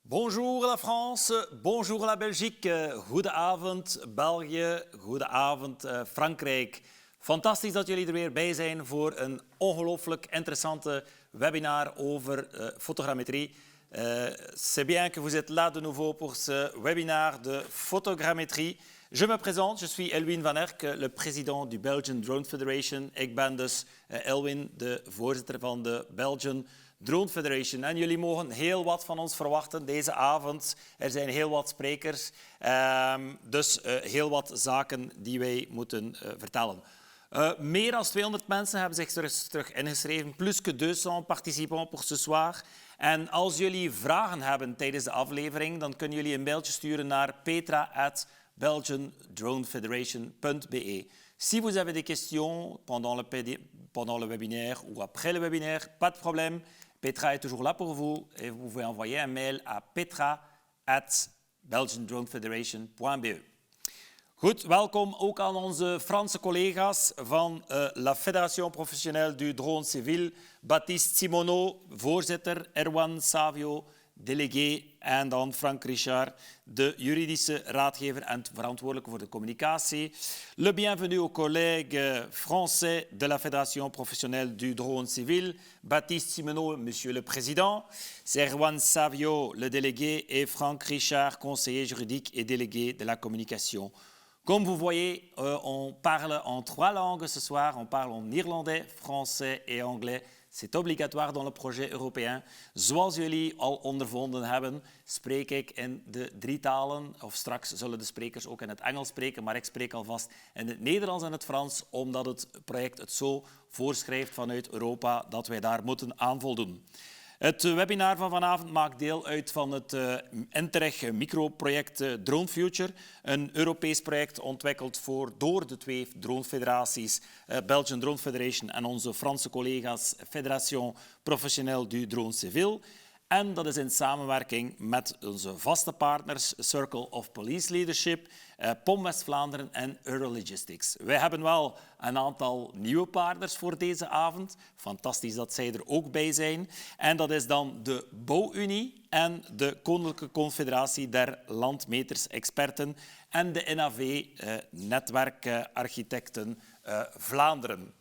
Bonjour la France, bonjour la Belgique, goedenavond België, goedenavond Frankrijk. Fantastisch dat jullie er weer bij zijn voor een ongelooflijk interessante webinar over fotogrammetrie. C'est bien que vous êtes là de nouveau pour ce webinaire de fotogrammetrie. Je me présente, je suis Elwin van Erck, le président du Belgian Drone Federation. Ik ben dus Elwin, de voorzitter van de Belgian Drone Federation. En jullie mogen heel wat van ons verwachten deze avond. Er zijn heel wat sprekers, dus heel wat zaken die wij moeten vertellen. Meer dan 200 mensen hebben zich terug ingeschreven, plus que 200 participants pour ce soir. En als jullie vragen hebben tijdens de aflevering, dan kunnen jullie een mailtje sturen naar petra@belgiandronefederation.be. Si vous avez des questions pendant le webinaire ou après le webinaire, pas de problème. Petra est toujours là pour vous et vous pouvez envoyer un mail à petra@belgiandronefederation.be. Goed, welkom ook aan onze Franse collega's van la Fédération Professionnelle du Drone Civile, Baptiste Simoneau, voorzitter, Erwan Savio, délégué en dan Frank Richard, de juridische raadgever en verantwoordelijke voor de communicatie. Le bienvenue aux collègues français de la Fédération Professionnelle du Drone Civile, Baptiste Simoneau, monsieur le président, Erwan Savio, le délégué, et Frank Richard, conseiller juridique et délégué de la communication. Comme vous voyez, on parle en 3 langues ce soir. On parle en néerlandais, français et anglais. C'est obligatoire dans le projet européen. Zoals jullie al ondervonden hebben, spreek ik in de 3 talen. Of straks zullen de sprekers ook in het Engels spreken, maar ik spreek alvast in het Nederlands en het Frans, omdat het project het zo voorschrijft vanuit Europa dat wij daar moeten aan voldoen. Het webinar van vanavond maakt deel uit van het INTERREG Microproject Drone Future, een Europees project ontwikkeld door de 2 drone-federaties, Belgian Drone Federation en onze Franse collega's Fédération Professionnelle du Drone Civile. En dat is in samenwerking met onze vaste partners Circle of Police Leadership, POM West-Vlaanderen en Euralogistics. Wij hebben wel een aantal nieuwe partners voor deze avond. Fantastisch dat zij er ook bij zijn. En dat is dan de Bouwunie en de Koninklijke Confederatie der Landmetersexperten en de NAV, Netwerkarchitecten Vlaanderen.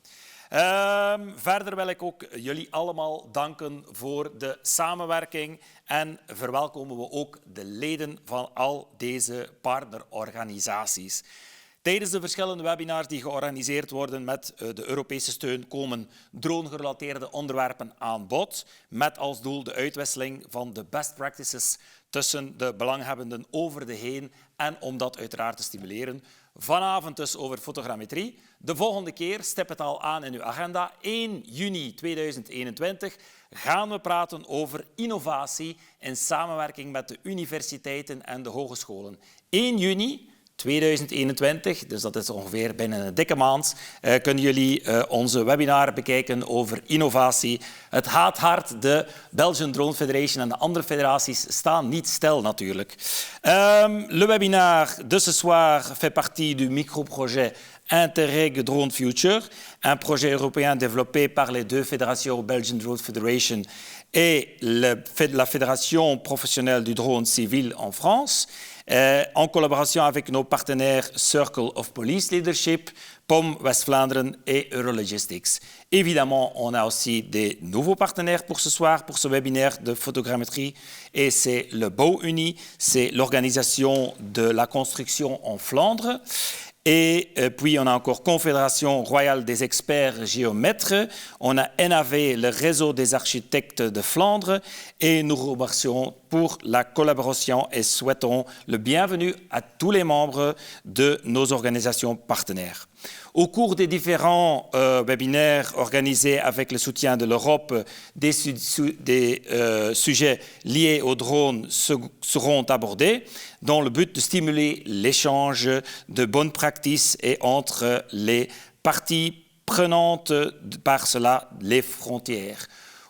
Verder wil ik ook jullie allemaal danken voor de samenwerking en verwelkomen we ook de leden van al deze partnerorganisaties. Tijdens de verschillende webinars die georganiseerd worden met de Europese steun komen drone-gerelateerde onderwerpen aan bod, met als doel de uitwisseling van de best practices tussen de belanghebbenden over de heen en om dat uiteraard te stimuleren. Vanavond dus over fotogrammetrie. De volgende keer, stip het al aan in uw agenda, 1 juni 2021 gaan we praten over innovatie in samenwerking met de universiteiten en de hogescholen. 1 juni 2021, dus dat is ongeveer binnen een dikke maand, kunnen jullie onze webinar bekijken over innovatie. Het gaat hard, de Belgian Drone Federation en de andere federaties staan niet stil natuurlijk. Le webinar de ce soir fait partie du microprojet INTERREG Drone Future, un projet européen développé par les 2 fédérations Belgian Drone Federation et la Fédération Professionnelle du Drone Civile en France. En collaboration avec nos partenaires Circle of Police Leadership, POM West-Vlaanderen et Euralogistics. Évidemment, on a aussi des nouveaux partenaires pour ce soir, pour ce webinaire de photogrammetrie, et c'est le Bouwunie, c'est l'organisation de la construction en Flandre. Et puis, on a encore Confédération royale des experts géomètres, on a NAV, le réseau des architectes de Flandre, et nous remercions pour la collaboration et souhaitons le bienvenue à tous les membres de nos organisations partenaires. Au cours des différents webinaires organisés avec le soutien de l'Europe, des sujets liés aux drones seront abordés dans le but de stimuler l'échange de bonnes pratiques et entre les parties prenantes, par cela les frontières.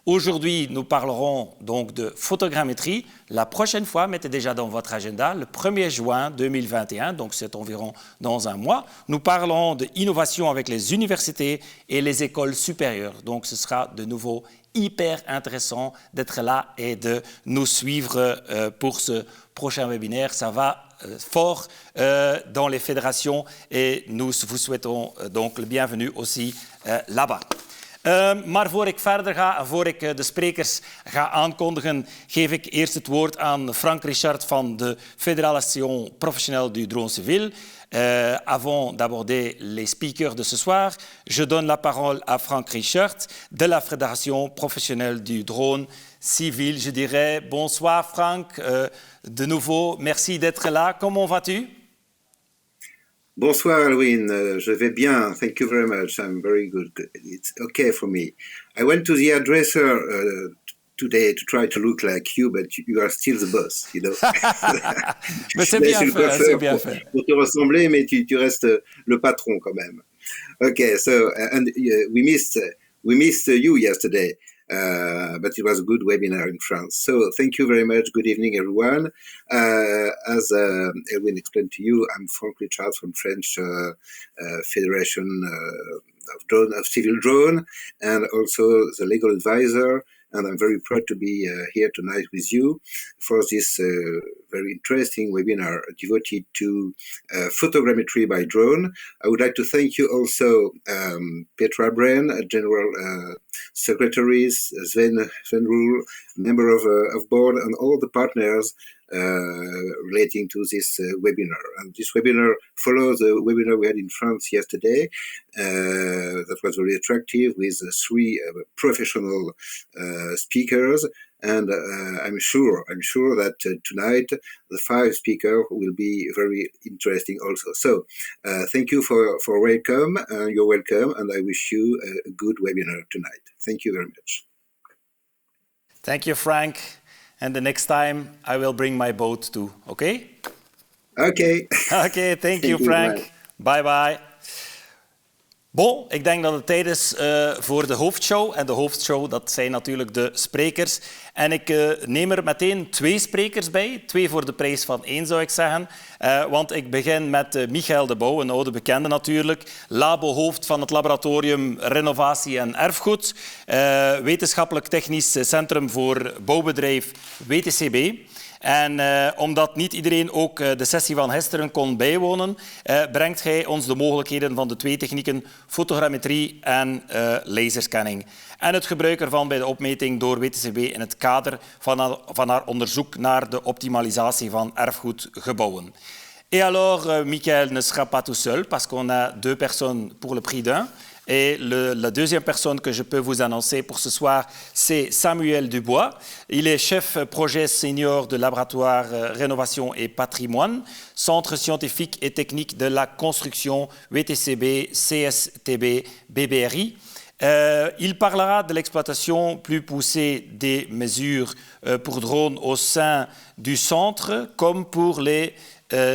Aujourd'hui, nous parlerons donc de photogrammétrie. La prochaine fois, mettez déjà dans votre agenda, le 1er juin 2021, donc c'est environ dans un mois, nous parlerons d'innovation avec les universités et les écoles supérieures. Donc ce sera de nouveau hyper intéressant d'être là et de nous suivre pour ce prochain webinaire. Ça va fort dans les fédérations et nous vous souhaitons donc le bienvenue aussi là-bas. Maar voor ik verder ga en voor ik de sprekers ga aankondigen, geef ik eerst het woord aan Frank Richard van de Fédération Professionnelle du Drone Civile. Avant d'aborder les speakers de ce soir, je donne la parole à Frank Richard de la Fédération Professionnelle du Drone Civile. Je dirais bonsoir Frank, de nouveau, merci d'être là. Comment vas-tu? Bonsoir, Alwyn. Je vais bien. Thank you very much. I'm very good. It's okay for me. I went to the hairdresser today to try to look like you, but you are still the boss, you know. Mais c'est bien fait, c'est bien fait. Pour te ressembler, mais tu restes le patron quand même. Okay, so and we missed you yesterday. But it was a good webinar in France. So thank you very much. Good evening, everyone. As Erwin explained to you, I'm Frank Richard from French Fédération of Civil Drone, and also the legal advisor. And I'm very proud to be here tonight with you for this very interesting webinar devoted to photogrammetry by drone. I would like to thank you also, Petra Bren, General Secretaries, Sven Roel, member of board, and all the partners relating to this webinar. And this webinar follows the webinar we had in France yesterday. That was very attractive with 3 professional speakers, and I'm sure that tonight the 5 speakers will be very interesting also. So thank you for welcome. You're welcome, and I wish you a good webinar tonight. Thank you very much. Thank you, Frank. And the next time I will bring my boat too, okay? Okay. Okay, thank you, Frank. Bye bye. Bon, ik denk dat het tijd is voor de hoofdshow. En de hoofdshow, dat zijn natuurlijk de sprekers. En ik neem er meteen 2 sprekers bij. 2 voor de prijs van 1, zou ik zeggen. Want ik begin met Michael de Bouw, een oude bekende natuurlijk. Labo-hoofd van het laboratorium Renovatie en Erfgoed. Wetenschappelijk Technisch Centrum voor Bouwbedrijf WTCB. En omdat niet iedereen ook de sessie van gisteren kon bijwonen, brengt hij ons de mogelijkheden van de 2 technieken fotogrammetrie en laserscanning. En het gebruik ervan bij de opmeting door WTCB in het kader van haar onderzoek naar de optimalisatie van erfgoedgebouwen. Et alors, Michael ne sera pas tout seul parce qu'on a 2 personnes pour le prix d'un. Et la deuxième personne que je peux vous annoncer pour ce soir, c'est Samuel Dubois. Il est chef projet senior de laboratoire Rénovation et Patrimoine, Centre scientifique et technique de la construction WTCB, CSTB, BBRI. Il parlera de l'exploitation plus poussée des mesures pour drones au sein du centre, comme pour les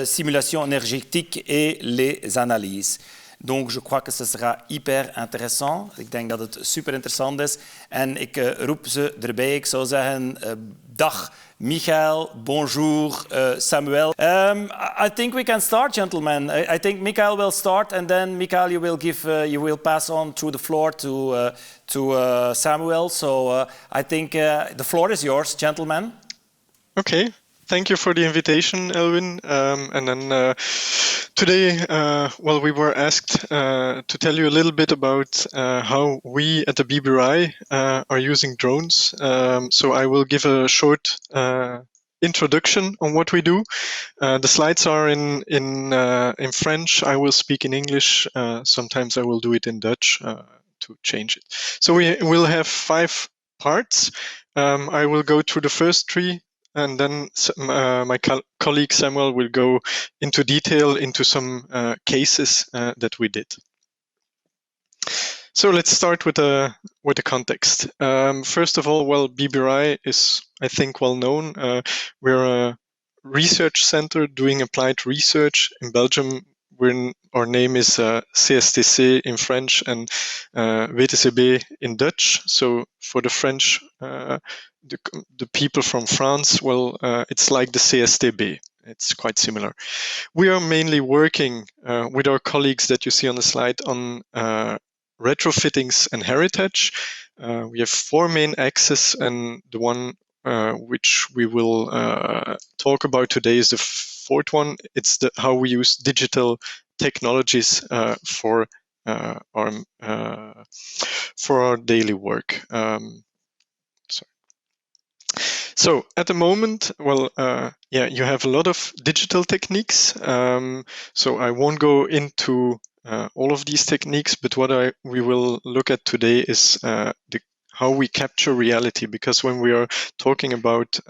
simulations énergétiques et les analyses. Donc, je crois que ce sera hyper intéressant. Ik denk dat het super interessant is. En ik roep ze erbij. Ik zou zeggen, dag Michael, bonjour Samuel. I think we can start, gentlemen. I think Michael will start, and then Michael, you will pass on through the floor to Samuel. So I think the floor is yours, gentlemen. Okay. Thank you for the invitation, Elwin. And then today, we were asked to tell you a little bit about how we at the BBRI are using drones. So I will give a short introduction on what we do. The slides are in French. I will speak in English. Sometimes I will do it in Dutch to change it. So we will have 5 parts. I will go through the first 3. And then my colleague Samuel will go into detail into some cases that we did. So let's start with the context. First of all, BBRI is, I think, well known. We're a research center doing applied research. In Belgium, our name is CSTC in French and WTCB in Dutch. So for the French, the people from France, well, it's like the CSTB. It's quite similar. We are mainly working with our colleagues that you see on the slide on retrofittings and heritage. We have 4 main axes, and the one which we will talk about today is the 4th one. It's how we use digital technologies for our daily work. So at the moment, well, you have a lot of digital techniques. So I won't go into all of these techniques, but what we will look at today is how we capture reality. Because when we are talking about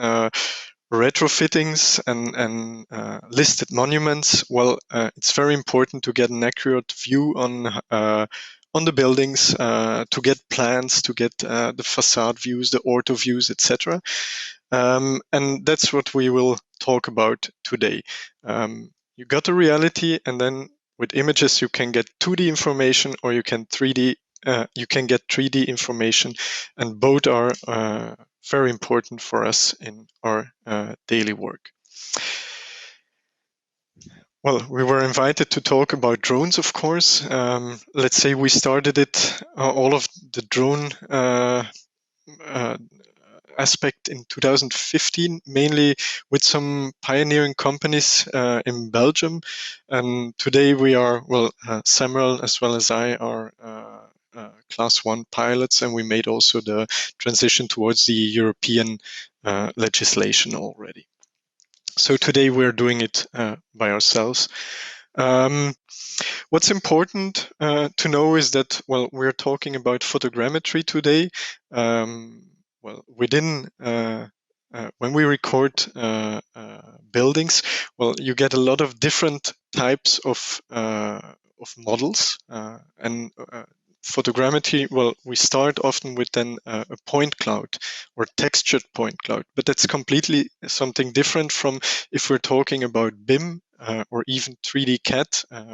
retrofittings and listed monuments, well, it's very important to get an accurate view on the buildings, to get plans, to get the facade views, the ortho views, etc. And that's what we will talk about today. You got the reality, and then with images you can get 2D information, or you can 3D. You can get 3D information, and both are very important for us in our daily work. Well, we were invited to talk about drones, of course. Let's say we started it, all of the drone aspect in 2015, mainly with some pioneering companies in Belgium. And today we are, well, Samuel as well as I are class 1 pilots, and we made also the transition towards the European legislation already. So today we're doing it by ourselves. What's important to know is that, well, we're talking about photogrammetry today. Well, within when we record buildings, well, you get a lot of different types of models, and photogrammetry, well, we start often with then a point cloud or textured point cloud, but that's completely something different from if we're talking about BIM or even 3D CAD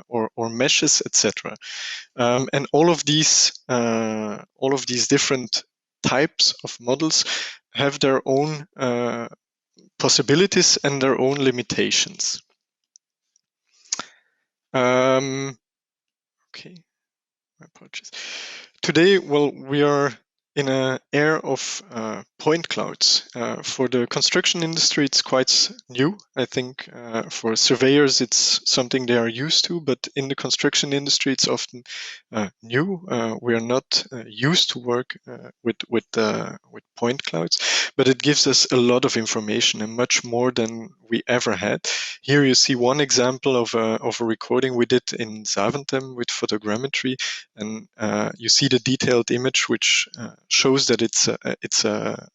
or meshes, etc. And all of these different types of models have their own possibilities and their own limitations. Okay. My apologies. Today, well, we are in an era of point clouds. For the construction industry, it's quite new. I think for surveyors, it's something they are used to, but in the construction industry, it's often new. We are not used to work with point clouds, but it gives us a lot of information and much more than we ever had. Here you see one example of a recording we did in Zaventem with photogrammetry, and you see the detailed image, which shows that it's a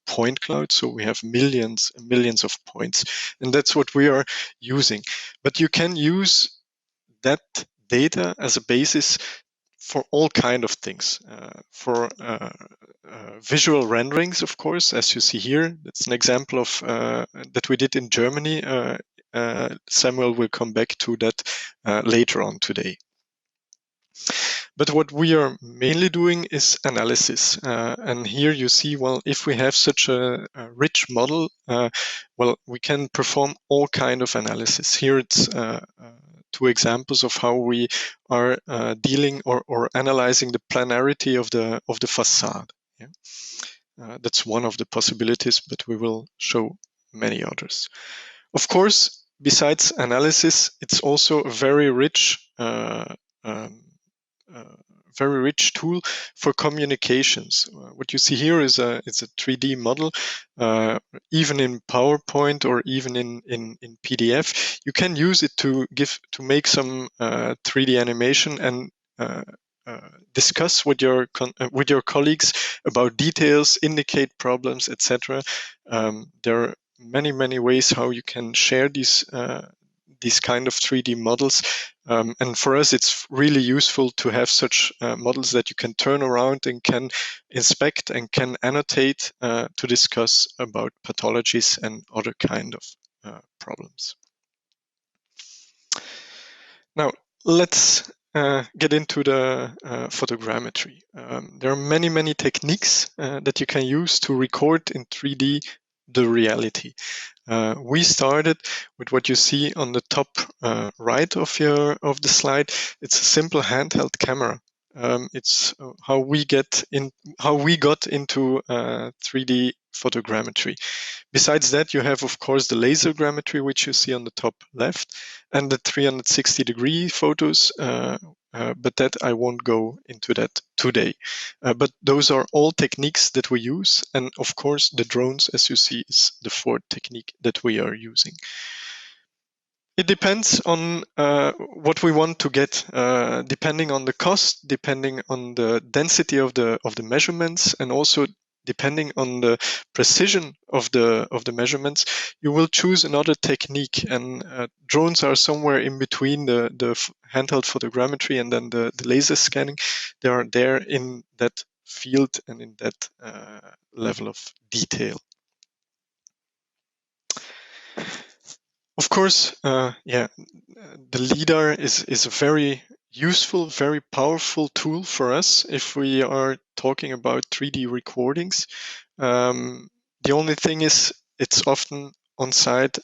point cloud. So we have millions and millions of points, and that's what we are using. But you can use that data as a basis for all kind of things. For visual renderings, of course, as you see here, that's an example of that we did in Germany. Samuel will come back to that later on today. But what we are mainly doing is analysis. And here you see, well, if we have such a rich model, well, we can perform all kind of analysis. Here it's 2 examples of how we are dealing or analyzing the planarity of the facade. Yeah? That's one of the possibilities, but we will show many others. Of course, besides analysis, it's also a very rich tool for communications. What you see here is a 3D model. Even in PowerPoint or even in PDF, you can use it to make some 3D animation and discuss with your colleagues about details, indicate problems, etc. There are many ways how you can share these kind of 3D models. And for us, it's really useful to have such models that you can turn around and can inspect and can annotate to discuss about pathologies and other kind of problems. Now, let's get into the photogrammetry. There are many techniques that you can use to record in 3D the reality. We started with what you see on the top right of the slide. It's a simple handheld camera. It's how we got into 3D photogrammetry. Besides that, you have, of course, the laser grammetry, which you see on the top left, and the 360-degree photos, but that I won't go into that today. But those are all techniques that we use, and of course, the drones, as you see, is the fourth technique that we are using. It depends on what we want to get, depending on the cost, depending on the density of the measurements, and also depending on the precision of the measurements. You will choose another technique, and drones are somewhere in between the handheld photogrammetry and then the laser scanning. They are there in that field and in that level of detail. Of course, the LiDAR is a very useful, very powerful tool for us if we are talking about 3D recordings. The only thing is it's often on site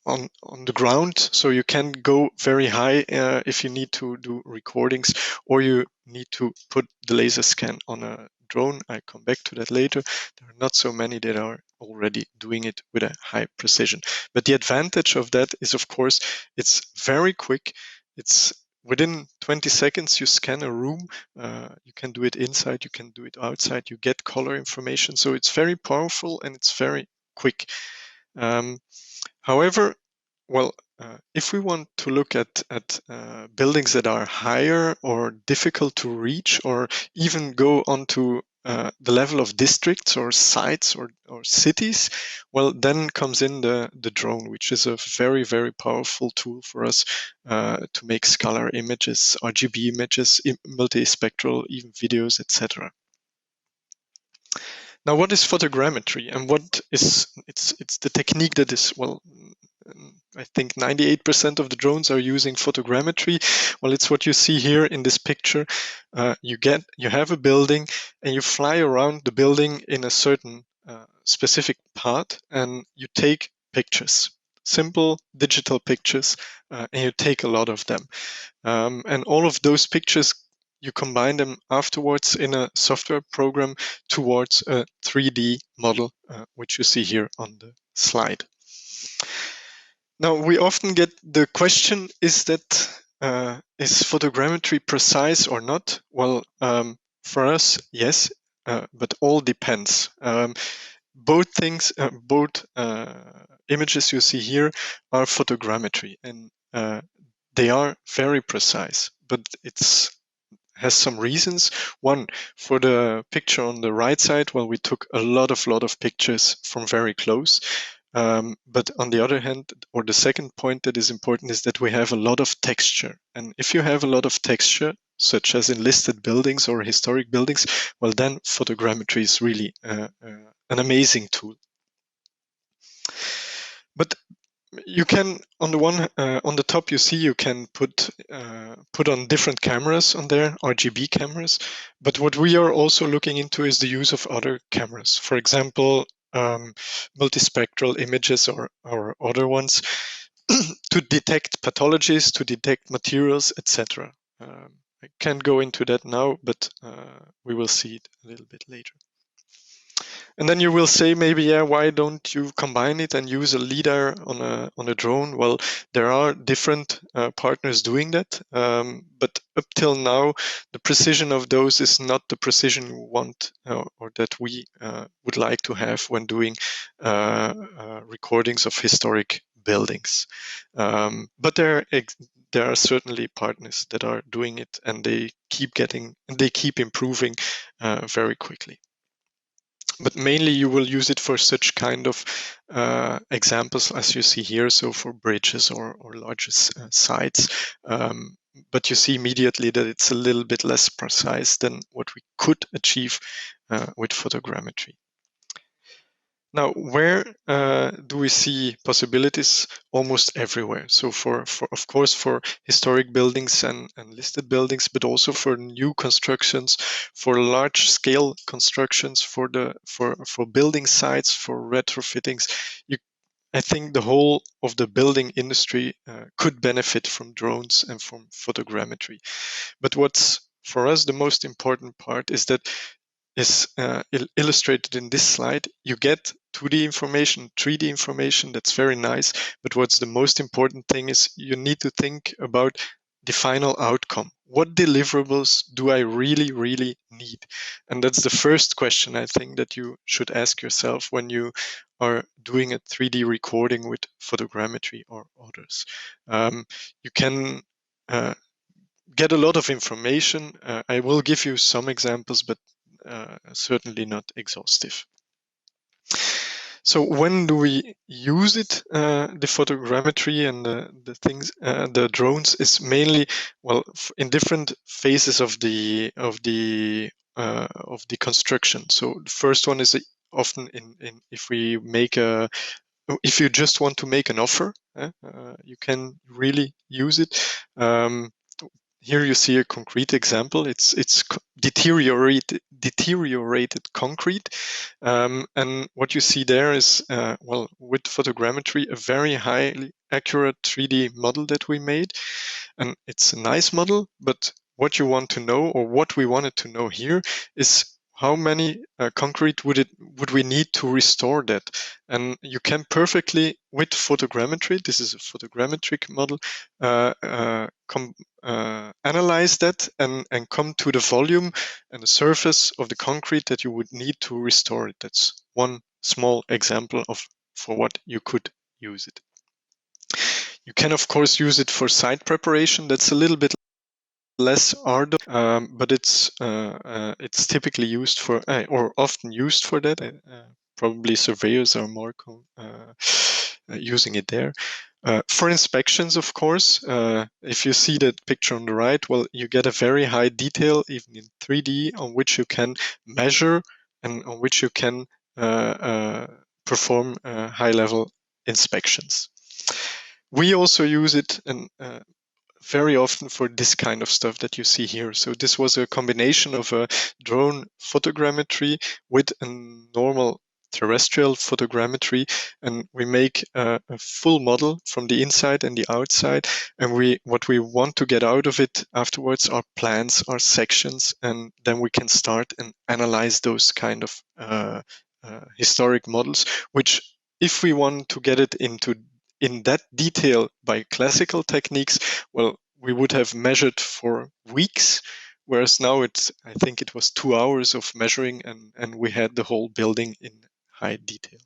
on the ground, so you can go very high if you need to do recordings, or you need to put the laser scan on a drone. I come back to that later. There are not so many that are already doing it with a high precision. But the advantage of that is, of course, it's very quick. It's within 20 seconds you scan a room. You can do it inside, you can do it outside, you get color information. So it's very powerful and it's very quick. However, well, if we want to look at buildings that are higher or difficult to reach, or even go onto the level of districts or sites or cities, well, then comes in the drone, which is a very powerful tool for us to make scalar images, RGB images, multispectral, even videos, etc. Now, what is photogrammetry, and what is it's the technique that is, well, I think 98% of the drones are using photogrammetry. Well, it's what you see here in this picture. You have a building and you fly around the building in a certain specific path, and you take pictures, simple digital pictures, and you take a lot of them. And all of those pictures, you combine them afterwards in a software program towards a 3D model, which you see here on the slide. Now, we often get the question, is photogrammetry precise or not? Well, for us, yes, but all depends. Both images you see here are photogrammetry, and they are very precise, but has some reasons. One, for the picture on the right side, well, we took a lot of pictures from very close. But on the other hand, or the second point that is important, is that we have a lot of texture. And if you have a lot of texture, such as in listed buildings or historic buildings, well, then photogrammetry is really an amazing tool. But you can, on the top, you see you can put on different cameras on there, RGB cameras. But what we are also looking into is the use of other cameras. For example, multispectral images or other ones to detect pathologies, to detect materials, etc. I can't go into that now, but we will see it a little bit later. And then you will say, maybe, yeah, why don't you combine it and use a LiDAR on a drone? Well, there are different partners doing that, but up till now, the precision of those is not the precision we want or that we would like to have when doing recordings of historic buildings. But there are certainly partners that are doing it, and they keep improving very quickly. But mainly you will use it for such kind of examples as you see here, so for bridges or larger sites. But you see immediately that it's a little bit less precise than what we could achieve with photogrammetry. Now, where do we see possibilities? Almost everywhere. So for of course, for historic buildings and listed buildings, but also for new constructions, for large scale constructions, for building sites, for retrofittings. I think the whole of the building industry could benefit from drones and from photogrammetry. But what's for us the most important part is that is illustrated in this slide. You get 2D information, 3D information, that's very nice. But what's the most important thing is you need to think about the final outcome. What deliverables do I really, really need? And that's the first question I think that you should ask yourself when you are doing a 3D recording with photogrammetry or others. You can get a lot of information. I will give you some examples, but certainly not exhaustive. So when do we use it? The photogrammetry and the things, the drones is mainly in different phases of the construction. So the first one is often in if we make a if you just want to make an offer, you can really use it. Here you see a concrete example. It's deteriorated concrete, and what you see there is with photogrammetry a very highly accurate 3D model that we made, and it's a nice model. But what you want to know, or what we wanted to know here, is how many concrete would we need to restore that? And you can perfectly, with photogrammetry, this is a photogrammetric model, analyze that and come to the volume and the surface of the concrete that you would need to restore it. That's one small example for what you could use it. You can of course use it for site preparation. That's a little bit less arduous, but it's typically used for or often used for that. Probably surveyors are more using it there. For inspections, of course, if you see that picture on the right, well, you get a very high detail, even in 3D, on which you can measure and on which you can perform high-level inspections. We also use it very often for this kind of stuff that you see here. So this was a combination of a drone photogrammetry with a normal terrestrial photogrammetry, and we make a full model from the inside and the outside, and what we want to get out of it afterwards are plans, are sections, and then we can start and analyze those kind of historic models, which if we want to get it in that detail by classical techniques, well, we would have measured for weeks, whereas now I think it was 2 hours of measuring, and we had the whole building in high detail.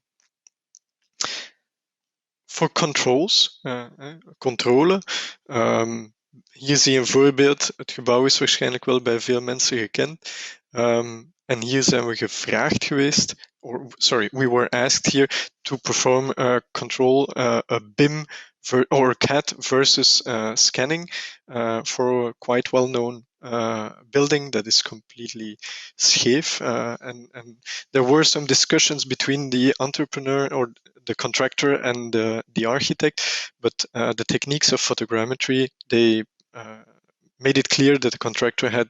For controls, controle, hier zie je een voorbeeld. Het gebouw is waarschijnlijk wel bij veel mensen gekend. En hier zijn we gevraagd geweest, we were asked here to perform a control, a BIM or CAD versus scanning for a quite well-known building that is completely scheef. And there were some discussions between the entrepreneur or the contractor and the architect, but the techniques of photogrammetry, they made it clear that the contractor had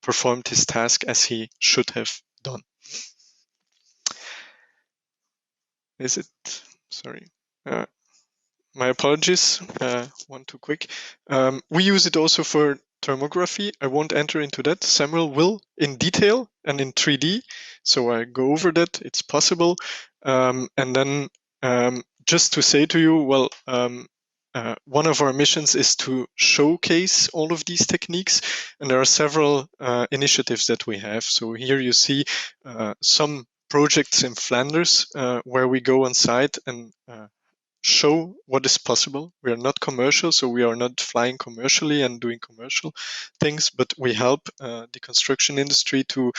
performed his task as he should have done. Is it? Sorry. My apologies. One too quick. We use it also for thermography. I won't enter into that. Samuel will in detail and in 3D. So I go over that. It's possible. And then just to say to you, well, one of our missions is to showcase all of these techniques, and there are several initiatives that we have. So here you see some projects in Flanders where we go on site and show what is possible. We are not commercial, so we are not flying commercially and doing commercial things, but we help the construction industry to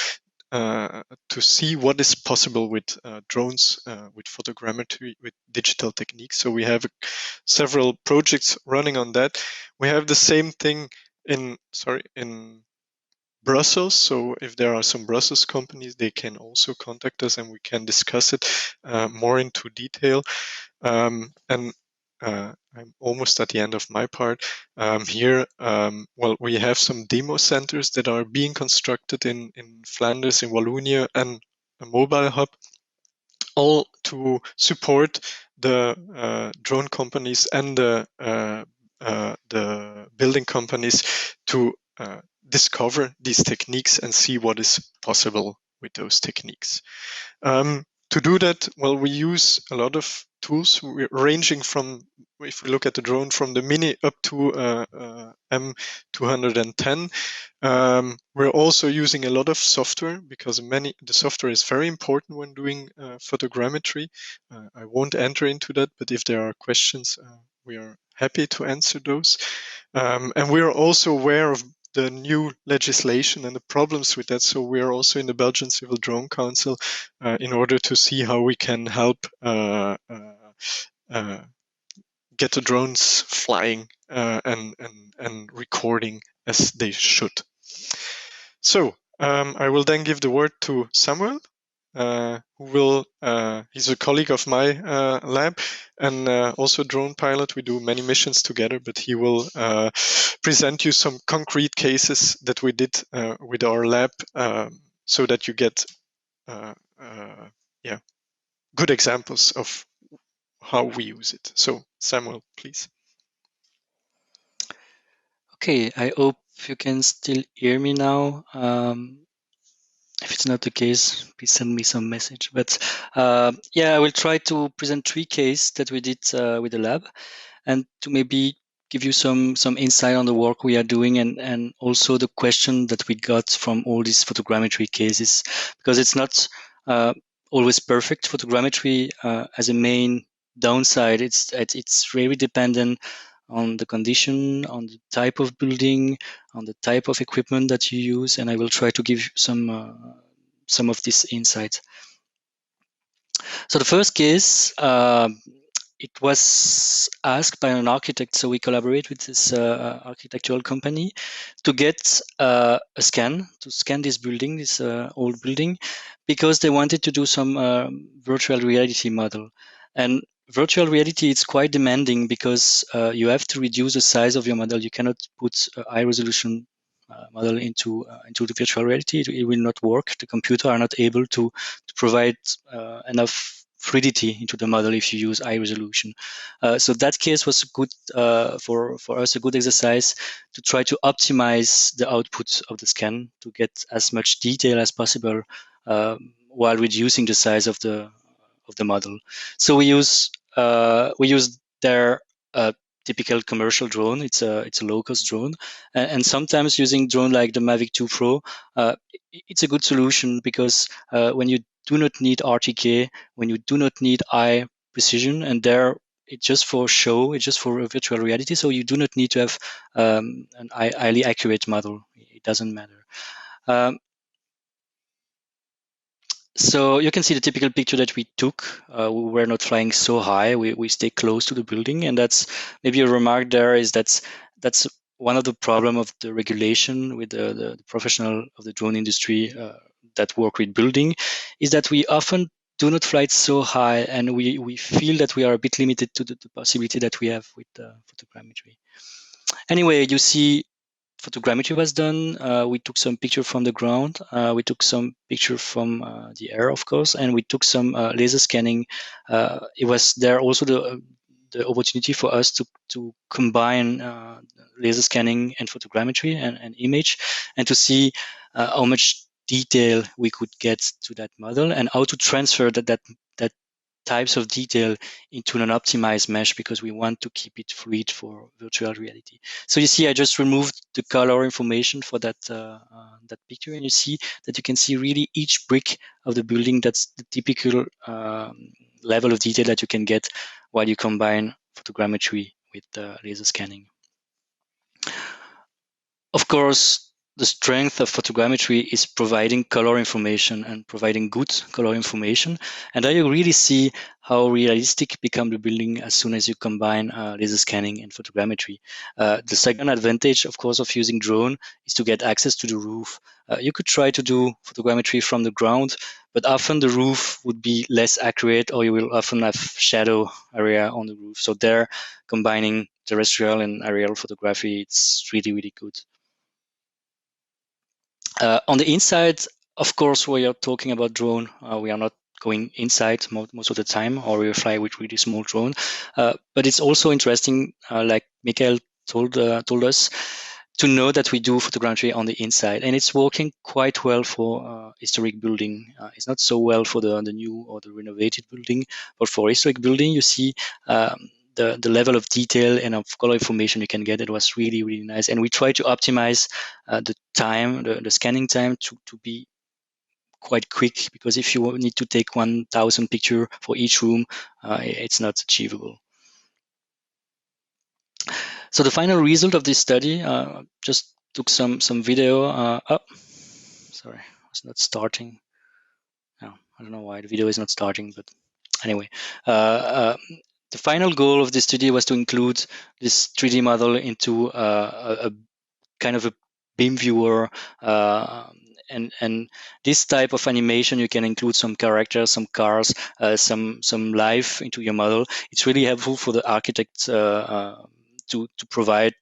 see what is possible with drones, with photogrammetry, with digital techniques. So we have several projects running on that. We have the same thing in Brussels. So if there are some Brussels companies, they can also contact us and we can discuss it more into detail. And I'm almost at the end of my part. Here, well, we have some demo centers that are being constructed in Flanders, in Wallonia, and a mobile hub, all to support the drone companies and the building companies to discover these techniques and see what is possible with those techniques. To do that, well, we use a lot of tools ranging from, if we look at the drone, from the Mini up to M210. We're also using a lot of software because the software is very important when doing photogrammetry. I won't enter into that, but if there are questions, we are happy to answer those. And we are also aware of the new legislation and the problems with that. So we are also in the Belgian Civil Drone Council in order to see how we can help get the drones flying and recording as they should. So I will then give the word to Samuel, who will, he's a colleague of my lab and also drone pilot. We do many missions together, but he will present you some concrete cases that we did with our lab so that you get good examples of how we use it. So Samuel, please. Okay, I hope you can still hear me now. If it's not the case, please send me some message. But yeah, I will try to present 3 cases that we did with the lab, and to maybe give you some insight on the work we are doing, and also the question that we got from all these photogrammetry cases, because it's not always perfect. Photogrammetry as a main downside, it's very dependent on the condition, on the type of building, on the type of equipment that you use, and I will try to give you some of these insights. So the first case, it was asked by an architect, so we collaborate with this architectural company to get a scan, to scan this building, this old building, because they wanted to do some virtual reality model. And virtual reality, it's quite demanding because you have to reduce the size of your model. You cannot put a high resolution model into the virtual reality. It will not work. The computer are not able to provide enough fluidity into the model if you use high resolution. So that case was good for us, a good exercise to try to optimize the output of the scan to get as much detail as possible while reducing the size of the model. So we use their typical commercial drone. It's a low-cost drone, and sometimes using drone like the Mavic 2 Pro, it's a good solution because when you do not need RTK, when you do not need high precision, and there it's just for show, it's just for virtual reality, so you do not need to have an highly accurate model. It doesn't matter. So you can see the typical picture that we took. We were not flying so high. We stay close to the building, and that's maybe a remark there is that's one of the problem of the regulation with the professional of the drone industry that work with building, is that we often do not fly so high, and we feel that we are a bit limited to the possibility that we have with photogrammetry. Anyway, you see photogrammetry was done. We took some picture from the ground. We took some picture from the air, of course, and we took some laser scanning. It was there also the opportunity for us to combine laser scanning and photogrammetry and image, and to see how much detail we could get to that model and how to transfer that types of detail into an optimized mesh, because we want to keep it fluid for virtual reality. So you see, I just removed the color information for that that picture, and you see that you can see really each brick of the building. That's the typical level of detail that you can get while you combine photogrammetry with laser scanning. Of course, the strength of photogrammetry is providing color information and providing good color information. And there you really see how realistic become the building as soon as you combine laser scanning and photogrammetry. The second advantage, of course, of using drone is to get access to the roof. You could try to do photogrammetry from the ground, but often the roof would be less accurate, or you will often have shadow area on the roof. So there, combining terrestrial and aerial photography, it's really, really good. On the inside, of course, we are talking about drone. We are not going inside most of the time, or we fly with really small drone. But it's also interesting, like Michael told us, to know that we do photogrammetry on the inside, and it's working quite well for historic building. It's not so well for the new or the renovated building, but for historic building, you see the level of detail and of color information you can get. It was really, really nice. And we try to optimize the time, the scanning time to be quite quick, because if you need to take 1,000 pictures for each room, it's not achievable. So the final result of this study, just took some video. Oh, sorry, it's not starting. No, I don't know why the video is not starting, but anyway. The final goal of this study was to include this 3D model into a kind of a beam viewer, and this type of animation, you can include some characters, some cars, some life into your model. It's really helpful for the architect to provide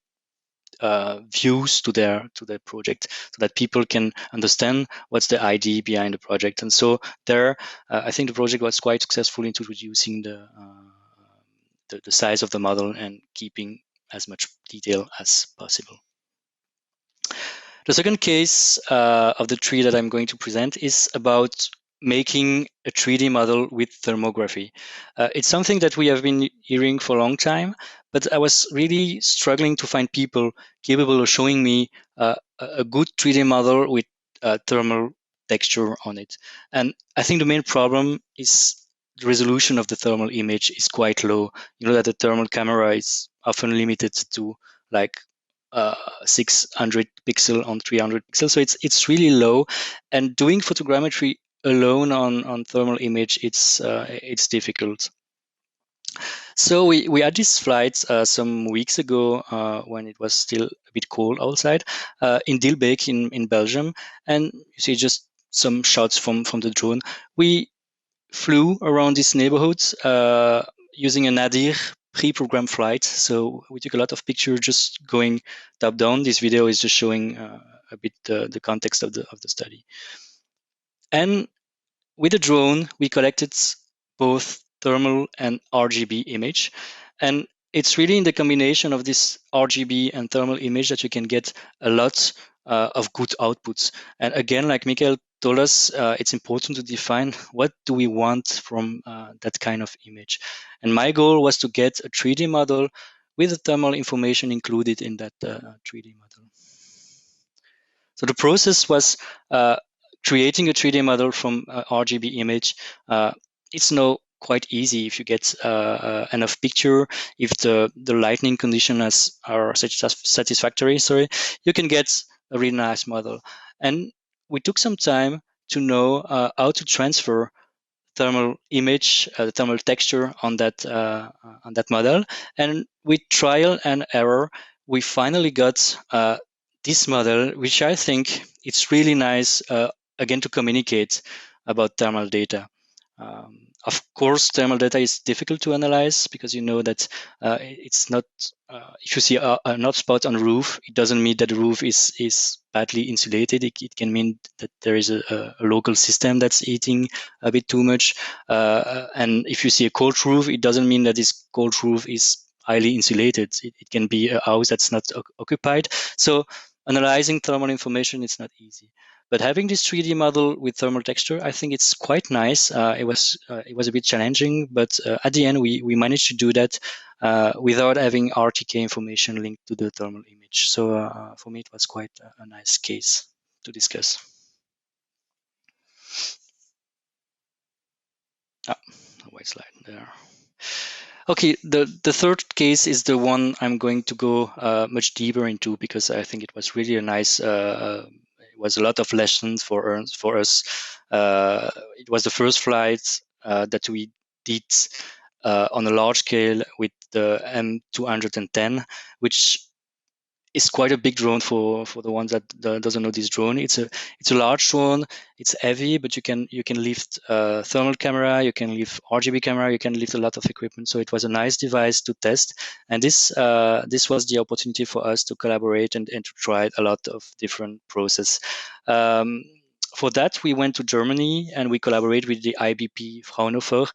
views to their project, so that people can understand what's the idea behind the project. And so there, I think the project was quite successful into reducing the size of the model and keeping as much detail as possible. The second case of the tree that I'm going to present is about making a 3D model with thermography. It's something that we have been hearing for a long time, but I was really struggling to find people capable of showing me a good 3D model with thermal texture on it. And I think the main problem is the resolution of the thermal image is quite low. You know that the thermal camera is often limited to like 600 pixel on 300 pixels, so it's really low. And doing photogrammetry alone on thermal image, it's difficult. So we had this flight some weeks ago when it was still a bit cold outside in Dilbeek in Belgium, and you see just some shots from the drone. We flew around this neighborhood using a nadir pre-programmed flight. So we took a lot of pictures just going top down. This video is just showing a bit the context of the study. And with the drone, we collected both thermal and RGB image. And it's really in the combination of this RGB and thermal image that you can get a lot of good outputs. And again, like Michael told us, it's important to define what do we want from that kind of image. And my goal was to get a 3D model with the thermal information included in that 3D model. So the process was creating a 3D model from RGB image. It's now quite easy if you get enough picture. If the lighting conditions are satisfactory, you can get a really nice model. And we took some time to know how to transfer thermal image, the thermal texture on that model. And with trial and error, we finally got this model, which I think it's really nice, again, to communicate about thermal data. Of course, thermal data is difficult to analyze because you know that it's not, if you see a hot spot on a roof, it doesn't mean that the roof is badly insulated. It can mean that there is a local system that's eating a bit too much. And if you see a cold roof, it doesn't mean that this cold roof is highly insulated. It can be a house that's not occupied. So analyzing thermal information is not easy. But having this 3D model with thermal texture, I think it's quite nice. It was a bit challenging, but at the end we managed to do that without having RTK information linked to the thermal image. So for me, it was quite a nice case to discuss. Ah, a white slide there. Okay, the third case is the one I'm going to go much deeper into, because I think it was really a nice. It was a lot of lessons for us. It was the first flight that we did on a large scale with the M210, which is quite a big drone for the ones that doesn't know this drone. It's a large drone. It's heavy, but you can lift thermal camera, you can lift RGB camera, you can lift a lot of equipment. So it was a nice device to test, and this was the opportunity for us to collaborate and to try a lot of different process. For that, we went to Germany and we collaborate with the IBP Fraunhofer.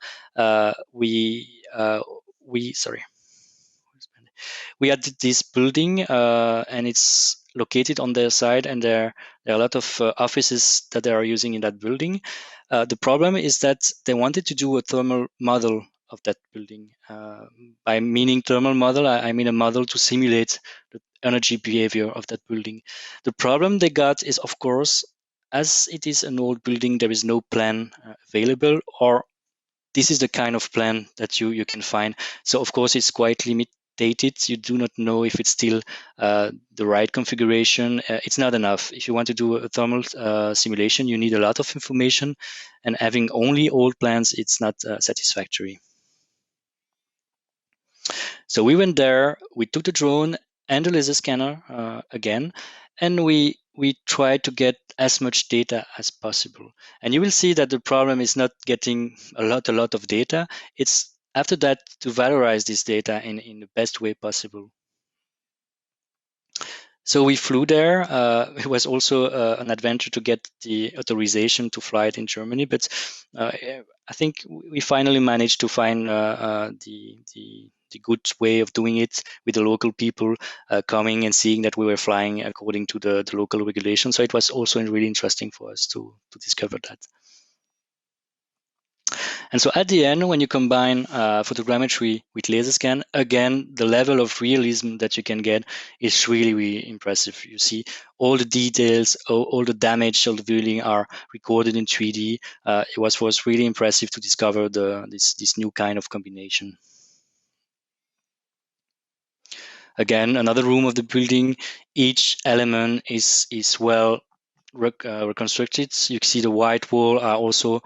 We had this building and it's located on their side, and there are a lot of offices that they are using in that building. The problem is that they wanted to do a thermal model of that building. By meaning thermal model, I mean a model to simulate the energy behavior of that building. The problem they got is, of course, as it is an old building, there is no plan available, or this is the kind of plan that you can find. So of course it's quite limited. You do not know if it's still the right configuration. It's not enough. If you want to do a thermal simulation, you need a lot of information, and having only old plans, it's not satisfactory. So we went there, we took the drone and the laser scanner again, and we tried to get as much data as possible. And you will see that the problem is not getting a lot of data. It's after that to valorize this data in the best way possible. So we flew there. It was also an adventure to get the authorization to fly it in Germany, but I think we finally managed to find the good way of doing it with the local people coming and seeing that we were flying according to the local regulations. So it was also really interesting for us to discover that. And so at the end, when you combine photogrammetry with laser scan, again, the level of realism that you can get is really, really impressive. You see all the details, all the damage of the building are recorded in 3D. It was for us really impressive to discover this new kind of combination. Again, another room of the building, each element is well reconstructed. You see the white wall are also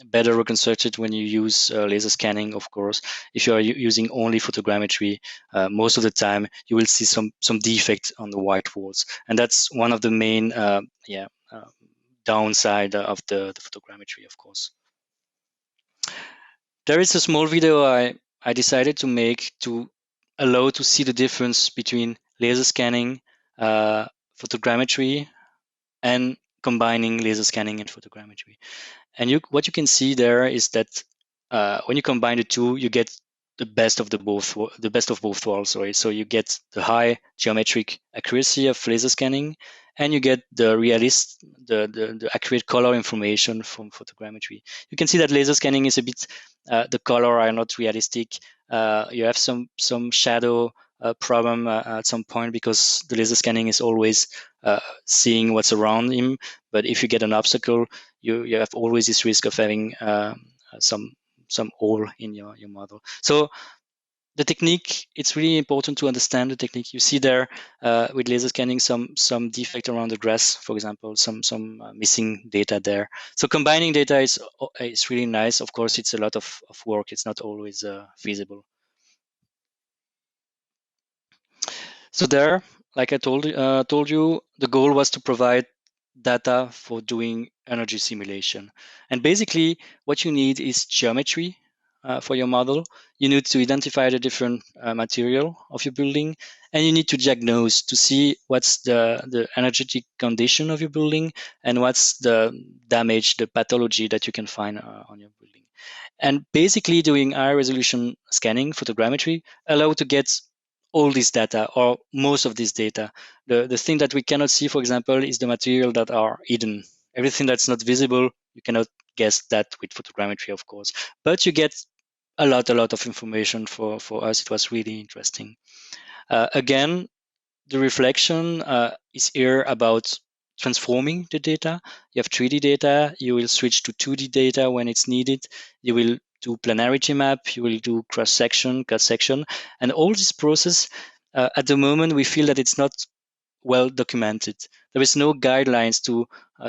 better reconstructed when you use laser scanning, of course. If you are using only photogrammetry, most of the time you will see some defect on the white walls, and that's one of the main downside of the photogrammetry, of course. There is a small video I decided to make to allow to see the difference between laser scanning, photogrammetry, and combining laser scanning and photogrammetry. And what you can see there is that when you combine the two, you get the best of both worlds. Sorry, so you get the high geometric accuracy of laser scanning, and you get the the accurate color information from photogrammetry. You can see that laser scanning is a bit the color are not realistic. You have some shadow problem at some point because the laser scanning is always seeing what's around him. But if you get an obstacle, you have always this risk of having some hole in your model. So the technique, it's really important to understand the technique. You see there with laser scanning some defect around the grass, for example, some missing data there. So combining data is really nice. Of course, it's a lot of work. It's not always feasible. So there, like I told you, the goal was to provide data for doing energy simulation. And basically, what you need is geometry for your model. You need to identify the different material of your building, and you need to diagnose to see what's the energetic condition of your building and what's the damage, the pathology that you can find on your building. And basically, doing high resolution scanning, photogrammetry, allow to get all this data or most of this data. The thing that we cannot see, for example, is the material that are hidden. Everything that's not visible, you cannot guess that with photogrammetry, of course. But you get a lot of information for us. It was really interesting. Again, the reflection is here about transforming the data. You have 3D data, you will switch to 2D data when it's needed. You will do planarity map, you will do cross section, cut section, and all this process. At the moment, we feel that it's not well documented. There is no guidelines to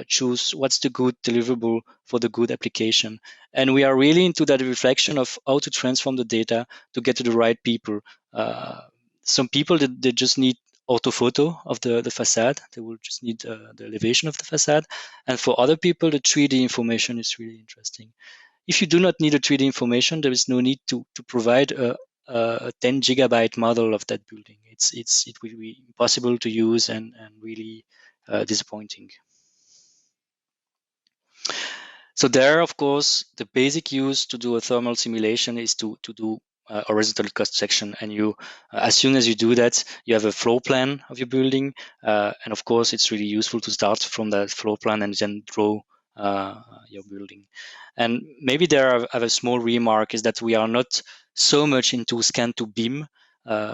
choose what's the good deliverable for the good application. And we are really into that reflection of how to transform the data to get to the right people. Some people, they just need orthophoto of the facade. They will just need the elevation of the facade. And for other people, the 3D information is really interesting. If you do not need a 3D information, there is no need to provide a 10 gigabyte model of that building. It will be impossible to use and really disappointing. So there, of course, the basic use to do a thermal simulation is to do a horizontal cross section. And you, as soon as you do that, you have a floor plan of your building. And of course, it's really useful to start from that floor plan and then draw your building. And maybe there I have a small remark is that we are not so much into scan to BIM.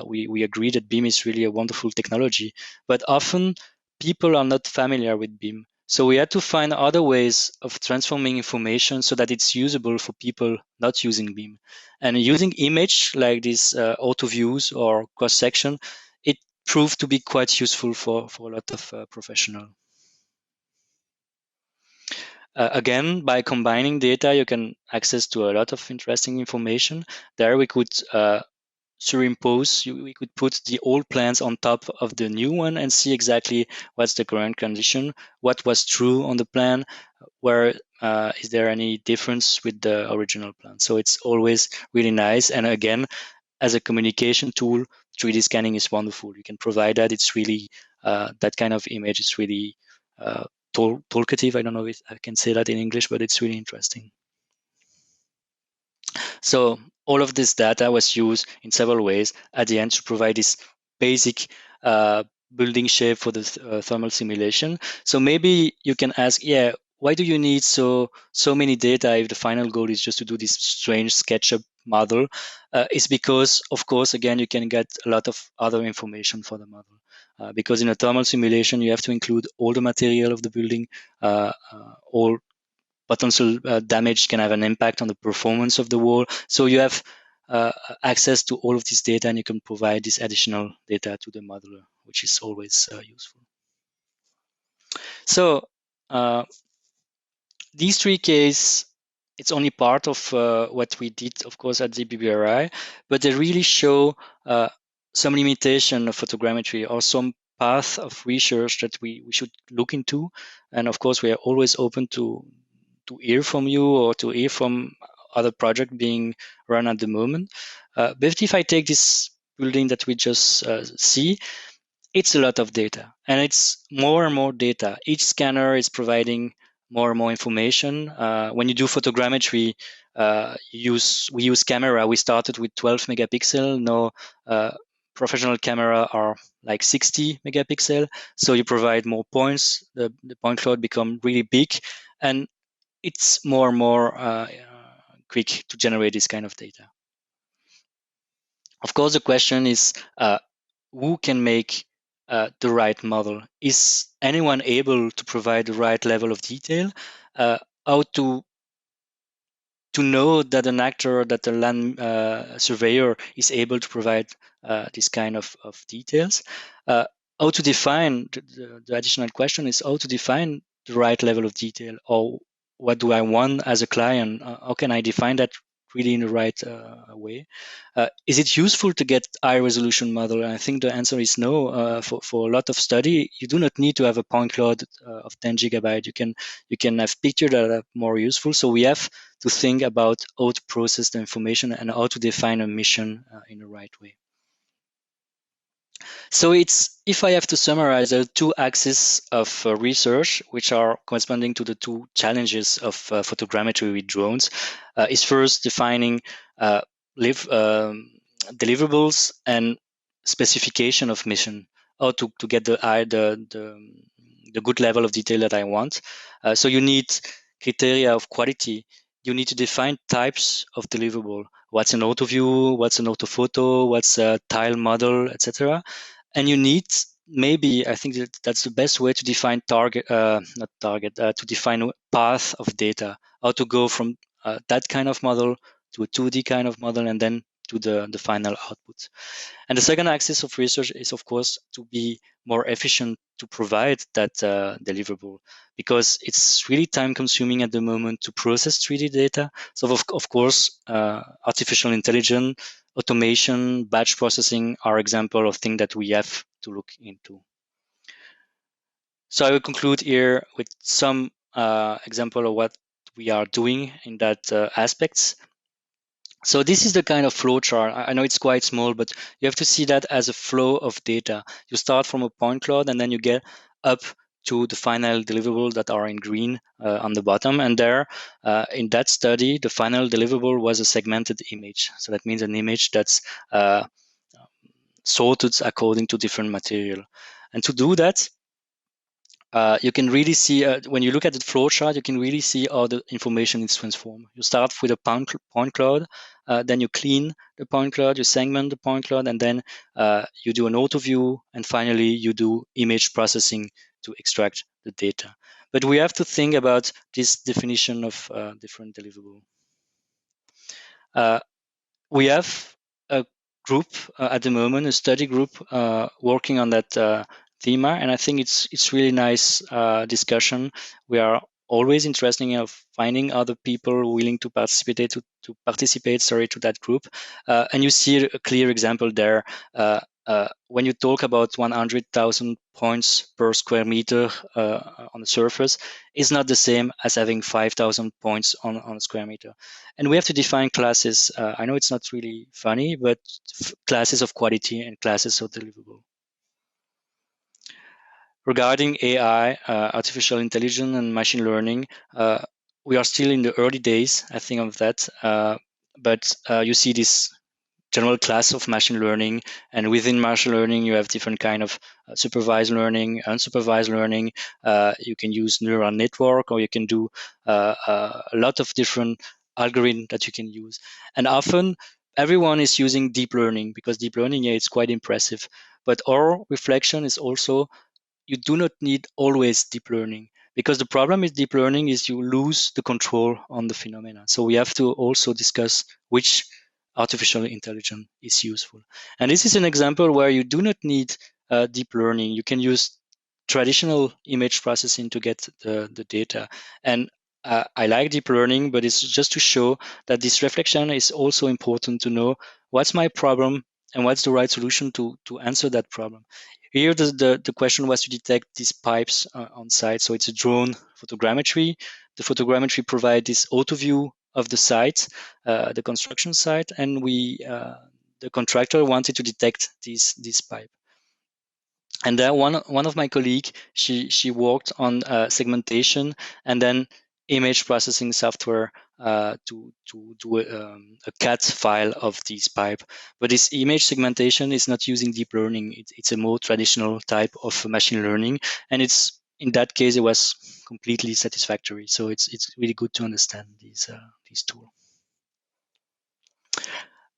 We agree that BIM is really a wonderful technology, but often people are not familiar with BIM. So we had to find other ways of transforming information so that it's usable for people not using BIM. And using image like this auto views or cross section, it proved to be quite useful for a lot of professionals. Again, by combining data, you can access to a lot of interesting information. There we could superimpose, we could put the old plans on top of the new one and see exactly what's the current condition, what was true on the plan, where is there any difference with the original plan. So it's always really nice. And again, as a communication tool, 3D scanning is wonderful. You can provide that. It's really, that kind of image is really talkative. I don't know if I can say that in English, but it's really interesting. So all of this data was used in several ways at the end to provide this basic building shape for the thermal simulation. So maybe you can ask, yeah, why do you need so many data if the final goal is just to do this strange SketchUp model? It's because, of course, again, you can get a lot of other information for the model. Because in a thermal simulation, you have to include all the material of the building, all potential damage can have an impact on the performance of the wall. So you have access to all of this data, and you can provide this additional data to the modeler, which is always useful. So these three cases, it's only part of what we did, of course, at the BBRI, but they really show some limitation of photogrammetry or some path of research that we should look into. And of course, we are always open to hear from you or to hear from other projects being run at the moment. But if I take this building that we just see, it's a lot of data, and it's more and more data. Each scanner is providing more and more information. When you do photogrammetry, we use camera. We started with 12 megapixel. Now professional camera are like 60 megapixel. So you provide more points. The point cloud become really big, and it's more and more quick to generate this kind of data. Of course, the question is, who can make the right model? Is anyone able to provide the right level of detail? How to know that an actor, that the land surveyor is able to provide this kind of details? How to define, the additional question is how to define the right level of detail, or what do I want as a client? How can I define that really in the right way? Is it useful to get high resolution model? And I think the answer is no. For a lot of study, you do not need to have a point cloud of 10 gigabyte. You can have pictures that are more useful. So we have to think about how to process the information and how to define a mission in the right way. So if I have to summarize, there are two axes of research which are corresponding to the two challenges of photogrammetry with drones. Is first defining deliverables and specification of mission, how to get the good level of detail that I want. So you need criteria of quality. You need to define types of deliverable. What's an auto view? What's an auto photo? What's a tile model, etc. And you need, maybe, I think that's the best way to define to define path of data, how to go from that kind of model to a 2D kind of model, and then to the final output. And the second axis of research is, of course, to be more efficient to provide that deliverable, because it's really time consuming at the moment to process 3D data. So of course, artificial intelligence, automation, batch processing are example of things that we have to look into. So I will conclude here with some example of what we are doing in that aspects. So this is the kind of flow chart. I know it's quite small, but you have to see that as a flow of data. You start from a point cloud, and then you get up to the final deliverables that are in green on the bottom. And there, in that study, the final deliverable was a segmented image. So that means an image that's sorted according to different material. And to do that, you can really see, when you look at the flow chart, you can really see how the information is transformed. You start with a point cloud, then you clean the point cloud, you segment the point cloud, and then you do an auto view, and finally you do image processing to extract the data. But we have to think about this definition of different deliverable. We have a group at the moment, a study group working on that theme, and I think it's really nice discussion. We are always interested in finding other people willing to participate to that group, and you see a clear example there. When you talk about 100,000 points per square meter on the surface, it's not the same as having 5,000 points on a square meter. And we have to define classes. I know it's not really funny, but classes of quality and classes of deliverable. Regarding AI, artificial intelligence and machine learning, we are still in the early days, I think, of that. But you see this general class of machine learning, and within machine learning you have different kind of supervised learning, unsupervised learning. You can use neural network, or you can do a lot of different algorithms that you can use. And often everyone is using deep learning, because deep learning, yeah, it's quite impressive. But our reflection is also, you do not need always deep learning, because the problem with deep learning is you lose the control on the phenomena. So we have to also discuss which artificial intelligence is useful. And this is an example where you do not need deep learning. You can use traditional image processing to get the data. And I like deep learning, but it's just to show that this reflection is also important to know what's my problem and what's the right solution to answer that problem. Here, the question was to detect these pipes on site. So it's a drone photogrammetry. The photogrammetry provides this auto view of the site, the construction site, and the contractor wanted to detect this pipe. And then one of my colleagues, she worked on segmentation and then image processing software to do a CAD file of this pipe. But this image segmentation is not using deep learning. It's a more traditional type of machine learning, and in that case it was completely satisfactory. So it's really good to understand these tools.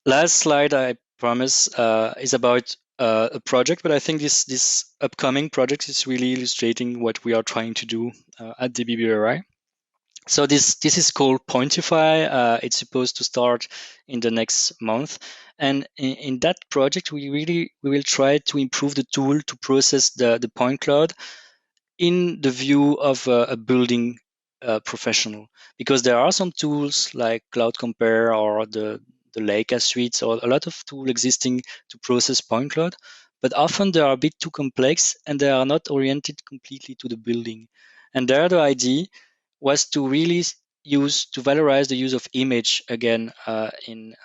Last slide, I promise, is about a project, but I think this upcoming project is really illustrating what we are trying to do at the BBRI. So this is called Pointify. It's supposed to start in the next month, and in that project we will try to improve the tool to process the point cloud in the view of a building professional, because there are some tools like Cloud Compare or the Leica suites, or a lot of tools existing to process point cloud, but often they are a bit too complex and they are not oriented completely to the building. And there the idea was to really valorize the use of image again in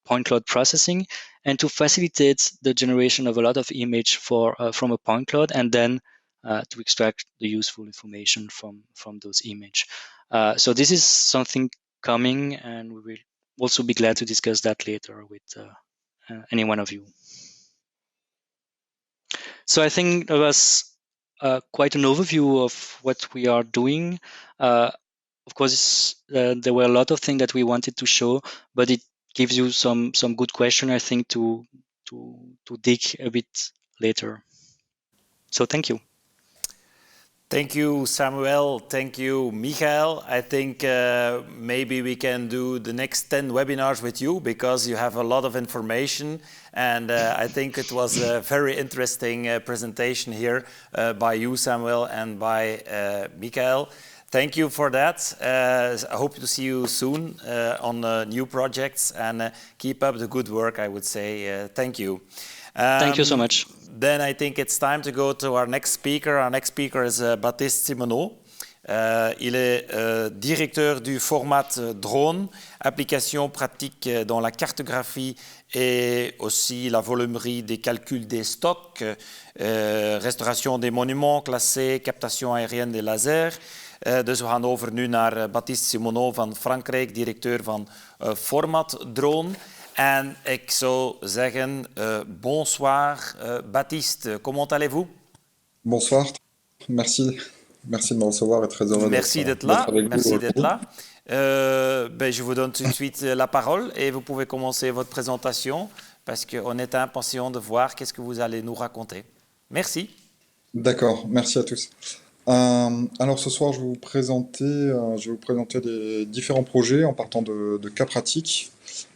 point cloud processing, and to facilitate the generation of a lot of image from a point cloud, and then to extract the useful information from those images. So this is something coming, and we will also be glad to discuss that later with any one of you. So I think that was quite an overview of what we are doing. Of course, there were a lot of things that we wanted to show, but it gives you some good question, I think, to dig a bit later. So thank you. Thank you, Samuel. Thank you, Michael. I think maybe we can do the next 10 webinars with you because you have a lot of information. And I think it was a very interesting presentation here by you, Samuel, and by Michael. Thank you for that. I hope to see you soon on new projects and keep up the good work, I would say. Thank you. Thank you so much. Then I think it's time to go to our next speaker. Our next speaker is Baptiste Simoneau. Il est directeur du format drone, application pratique dans la cartographie et aussi la volumerie des calculs des stocks, restauration des monuments classés, captation aérienne des lasers. Dus we gaan over nu naar Baptiste Simoneau van Frankrijk, directeur van format drone. En ik zou zeggen, bonsoir Baptiste, comment allez-vous? Bonsoir, merci. Merci de me recevoir et très heureux d'être là. Merci d'être là. Je vous donne tout de suite la parole et vous pouvez commencer votre présentation parce qu'on est impatient de voir qu'est-ce que vous allez nous raconter. Merci. D'accord, merci à tous. Alors ce soir, je vais vous présenter des différents projets en partant de cas pratiques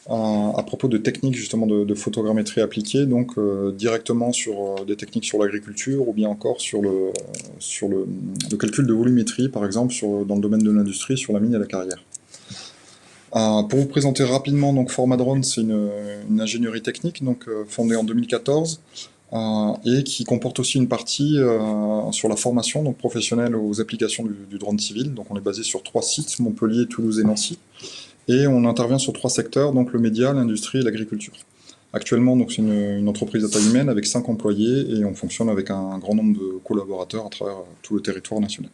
à propos de techniques justement de photogrammétrie appliquée, donc directement sur des techniques sur l'agriculture ou bien encore sur le calcul de volumétrie, par exemple dans le domaine de l'industrie, sur la mine et la carrière. Pour vous présenter rapidement, donc Format Drone, c'est une ingénierie technique donc fondée en 2014. Et qui comporte aussi une partie sur la formation donc professionnelle aux applications du drone civil. Donc on est basé sur 3 sites, Montpellier, Toulouse et Nancy. Et on intervient sur 3 secteurs, donc le média, l'industrie et l'agriculture. Actuellement, donc, c'est une entreprise à taille humaine avec 5 employés et on fonctionne avec un grand nombre de collaborateurs à travers tout le territoire national.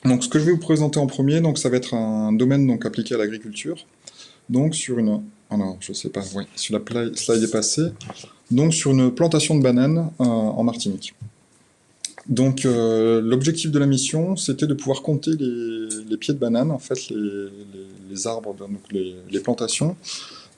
Donc ce que je vais vous présenter en premier, donc, ça va être un domaine donc, appliqué à l'agriculture. Donc sur une... Alors, je sais pas, oui, sur la slide est passée. Donc sur une plantation de bananes en Martinique. Donc l'objectif de la mission, c'était de pouvoir compter les pieds de banane, en fait, les arbres, donc les plantations,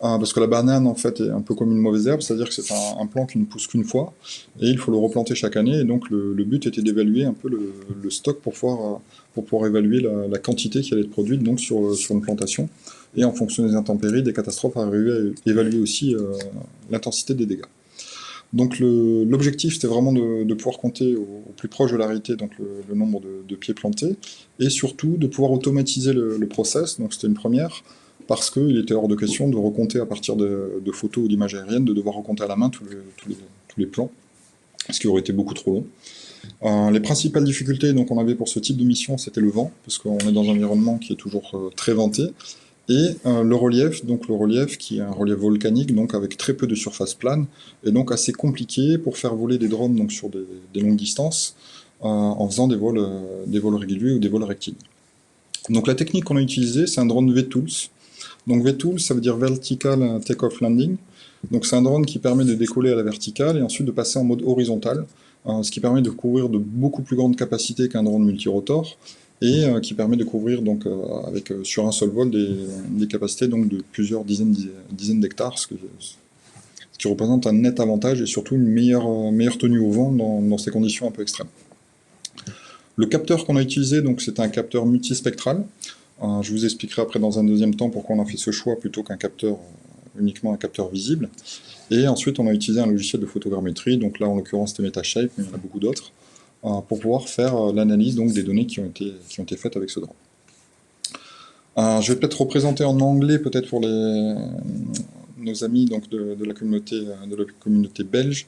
parce que la banane, en fait, est un peu comme une mauvaise herbe, c'est-à-dire que c'est un plant qui ne pousse qu'une fois, et il faut le replanter chaque année, et donc le but était d'évaluer un peu le stock pour pouvoir évaluer la quantité qui allait être produite donc, sur une plantation, et en fonction des intempéries, des catastrophes, arriver à évaluer aussi l'intensité des dégâts. Donc l'objectif, c'était vraiment de pouvoir compter au plus proche de la réalité donc le nombre de pieds plantés, et surtout de pouvoir automatiser le process, donc c'était une première, parce qu'il était hors de question de recompter à partir de photos ou d'images aériennes, de devoir recompter à la main tous les plans, ce qui aurait été beaucoup trop long. Les principales difficultés donc, on avait pour ce type de mission, c'était le vent, parce qu'on est dans un environnement qui est toujours très venté, et le relief qui est un relief volcanique, donc avec très peu de surface plane, et donc assez compliqué pour faire voler des drones donc, sur des longues distances, en faisant des vols réguliers ou des vols rectilignes. Donc la technique qu'on a utilisée, c'est un drone VTools. Donc VTools, ça veut dire Vertical Takeoff Landing. Donc c'est un drone qui permet de décoller à la verticale et ensuite de passer en mode horizontal, ce qui permet de couvrir de beaucoup plus grandes capacités qu'un drone multirotor, et qui permet de couvrir donc, sur un seul vol des capacités donc, de plusieurs dizaines d'hectares, ce qui représente un net avantage et surtout une meilleure tenue au vent dans ces conditions un peu extrêmes. Le capteur qu'on a utilisé, c'est un capteur multispectral. Je vous expliquerai après dans un deuxième temps pourquoi on a fait ce choix plutôt qu'un capteur, uniquement un capteur visible. Et ensuite, on a utilisé un logiciel de photogrammétrie, donc là en l'occurrence c'était MetaShape, mais il y en a beaucoup d'autres, pour pouvoir faire l'analyse des données qui ont été faites avec ce drone. Je vais peut-être représenter en anglais, peut-être pour nos amis donc, de la communauté belge.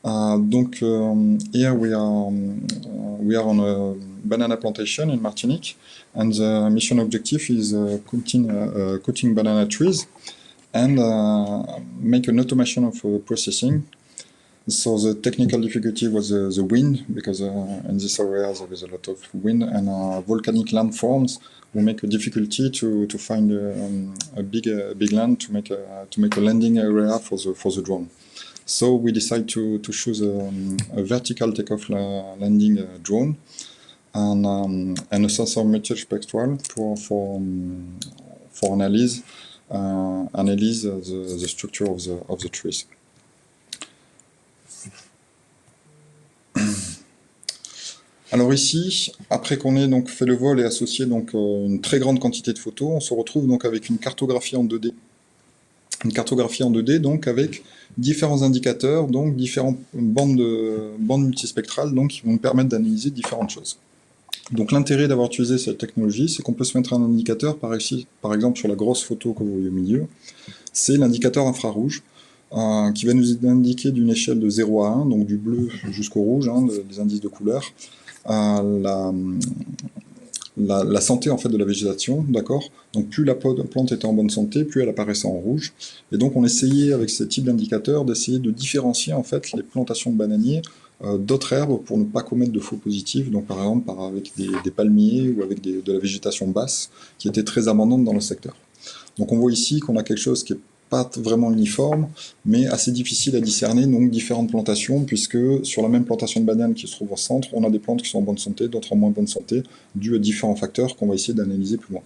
Here we are on a banana plantation in Martinique, and the mission objective is cutting banana trees and make an automation of processing. So the technical difficulty was the wind, because in this area there is a lot of wind, and volcanic landforms will make a difficulty to find a big land to make a landing area for the drone. So we decided to choose a vertical takeoff landing drone and a sensor multispectral for analyze the structure of the trees. Alors ici, après qu'on ait donc fait le vol et associé donc une très grande quantité de photos, on se retrouve donc avec une cartographie en 2D. Une cartographie en 2D donc avec différents indicateurs, donc différentes bandes multispectrales donc, qui vont nous permettre d'analyser différentes choses. Donc l'intérêt d'avoir utilisé cette technologie, c'est qu'on peut se mettre un indicateur, par exemple sur la grosse photo que vous voyez au milieu, c'est l'indicateur infrarouge, qui va nous indiquer d'une échelle de 0 à 1, donc du bleu jusqu'au rouge, des indices de couleur, la santé en fait de la végétation, d'accord. Donc plus la plante était en bonne santé, plus elle apparaissait en rouge. Et donc on essayait avec ces types d'indicateurs d'essayer de différencier en fait les plantations de bananiers d'autres herbes pour ne pas commettre de faux positifs. Donc par exemple avec des palmiers ou avec de la végétation basse qui était très abondante dans le secteur. Donc on voit ici qu'on a quelque chose qui est pas vraiment uniforme, mais assez difficile à discerner, donc différentes plantations, puisque sur la même plantation de bananes qui se trouve au centre, on a des plantes qui sont en bonne santé, d'autres en moins bonne santé, dû à différents facteurs qu'on va essayer d'analyser plus loin.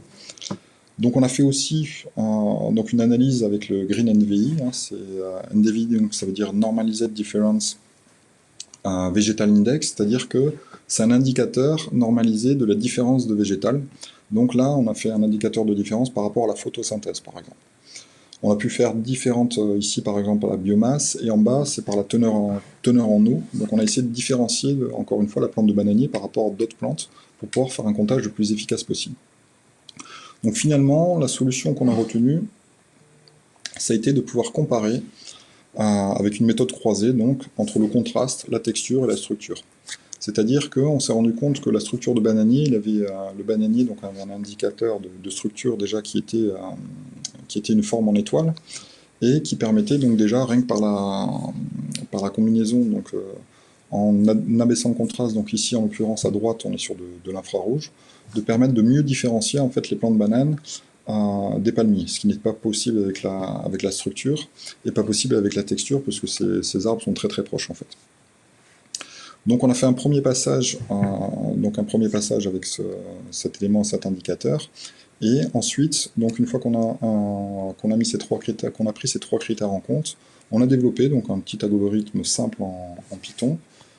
Donc on a fait aussi donc une analyse avec le Green NDVI, c'est NDVI, donc ça veut dire Normalized Difference Vegetal Index, c'est-à-dire que c'est un indicateur normalisé de la différence de végétal. Donc là, on a fait un indicateur de différence par rapport à la photosynthèse, par exemple. On a pu faire différentes, ici par exemple la biomasse, et en bas c'est par la teneur en eau. Donc on a essayé de différencier, encore une fois, la plante de bananier par rapport à d'autres plantes, pour pouvoir faire un comptage le plus efficace possible. Donc finalement, la solution qu'on a retenue, ça a été de pouvoir comparer avec une méthode croisée, donc entre le contraste, la texture et la structure. C'est-à-dire qu'on s'est rendu compte que la structure de bananier, le bananier donc avait un indicateur de structure déjà qui était une forme en étoile, et qui permettait donc déjà, rien que par la combinaison, donc en abaissant le contraste, donc ici en l'occurrence à droite on est sur de l'infrarouge, de permettre de mieux différencier en fait les plants de bananes des palmiers, ce qui n'est pas possible avec la structure, et pas possible avec la texture, puisque ces arbres sont très très proches en fait. Donc on a fait un premier passage avec cet élément, cet indicateur, et ensuite, donc une fois qu'on a pris ces trois critères en compte, on a développé donc un petit algorithme simple en Python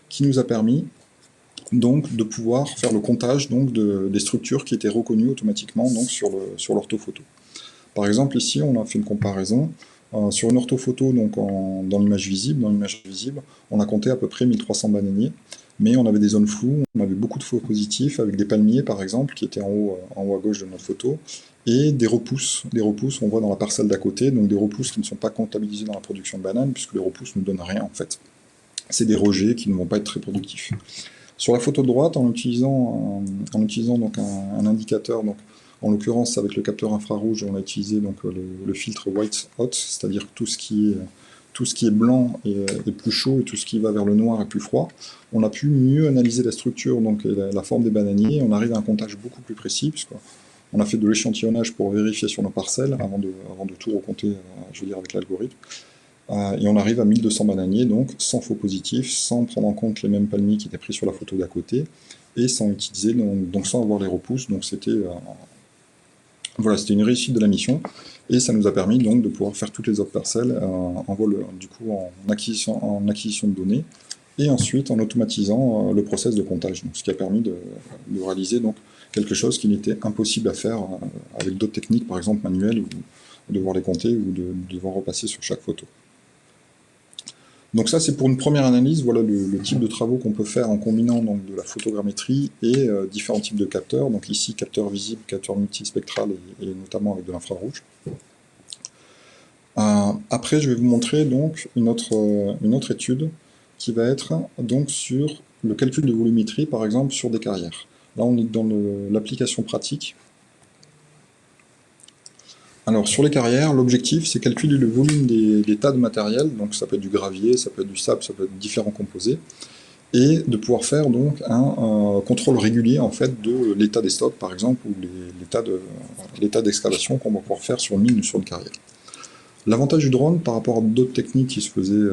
qui nous a permis donc de pouvoir faire le comptage donc des structures qui étaient reconnues automatiquement donc sur l'orthophoto. Par exemple ici on a fait une comparaison sur une orthophoto donc dans l'image visible, on a compté à peu près 1300 bananiers, mais on avait des zones floues, on avait beaucoup de faux positifs avec des palmiers par exemple qui étaient en haut à gauche de notre photo, et des repousses on voit dans la parcelle d'à côté, donc des repousses qui ne sont pas comptabilisées dans la production de bananes puisque les repousses ne donnent rien en fait. C'est des rejets qui ne vont pas être très productifs. Sur la photo de droite, en utilisant donc un indicateur, donc en l'occurrence avec le capteur infrarouge, on a utilisé donc le filtre white hot, c'est-à-dire que tout ce qui est blanc est plus chaud et tout ce qui va vers le noir est plus froid. On a pu mieux analyser la structure donc et la forme des bananiers. On arrive à un comptage beaucoup plus précis puisqu'on a fait de l'échantillonnage pour vérifier sur nos parcelles avant de tout recompter, je veux dire avec l'algorithme. Et on arrive à 1200 bananiers, donc sans faux positifs, sans prendre en compte les mêmes palmiers qui étaient pris sur la photo d'à côté, et sans utiliser, donc sans avoir les repousses. Donc c'était une réussite de la mission, et ça nous a permis donc de pouvoir faire toutes les autres parcelles en acquisition de données, et ensuite en automatisant le process de comptage, donc, ce qui a permis de réaliser donc quelque chose qui n'était impossible à faire avec d'autres techniques, par exemple manuelles, ou devoir les compter ou de devoir repasser sur chaque photo. Donc ça c'est pour une première analyse, voilà le type de travaux qu'on peut faire en combinant donc de la photogrammétrie et différents types de capteurs, donc ici capteur visible, capteur multispectral et notamment avec de l'infrarouge. Après je vais vous montrer donc une autre étude qui va être donc sur le calcul de volumétrie par exemple sur des carrières. Là on est dans l'application pratique. Alors sur les carrières, l'objectif c'est calculer le volume des tas de matériel, donc ça peut être du gravier, ça peut être du sable, ça peut être différents composés, et de pouvoir faire donc un contrôle régulier en fait de l'état des stocks par exemple, ou l'état d'excavation qu'on va pouvoir faire sur une mine ou sur une carrière. L'avantage du drone par rapport à d'autres techniques qui se faisaient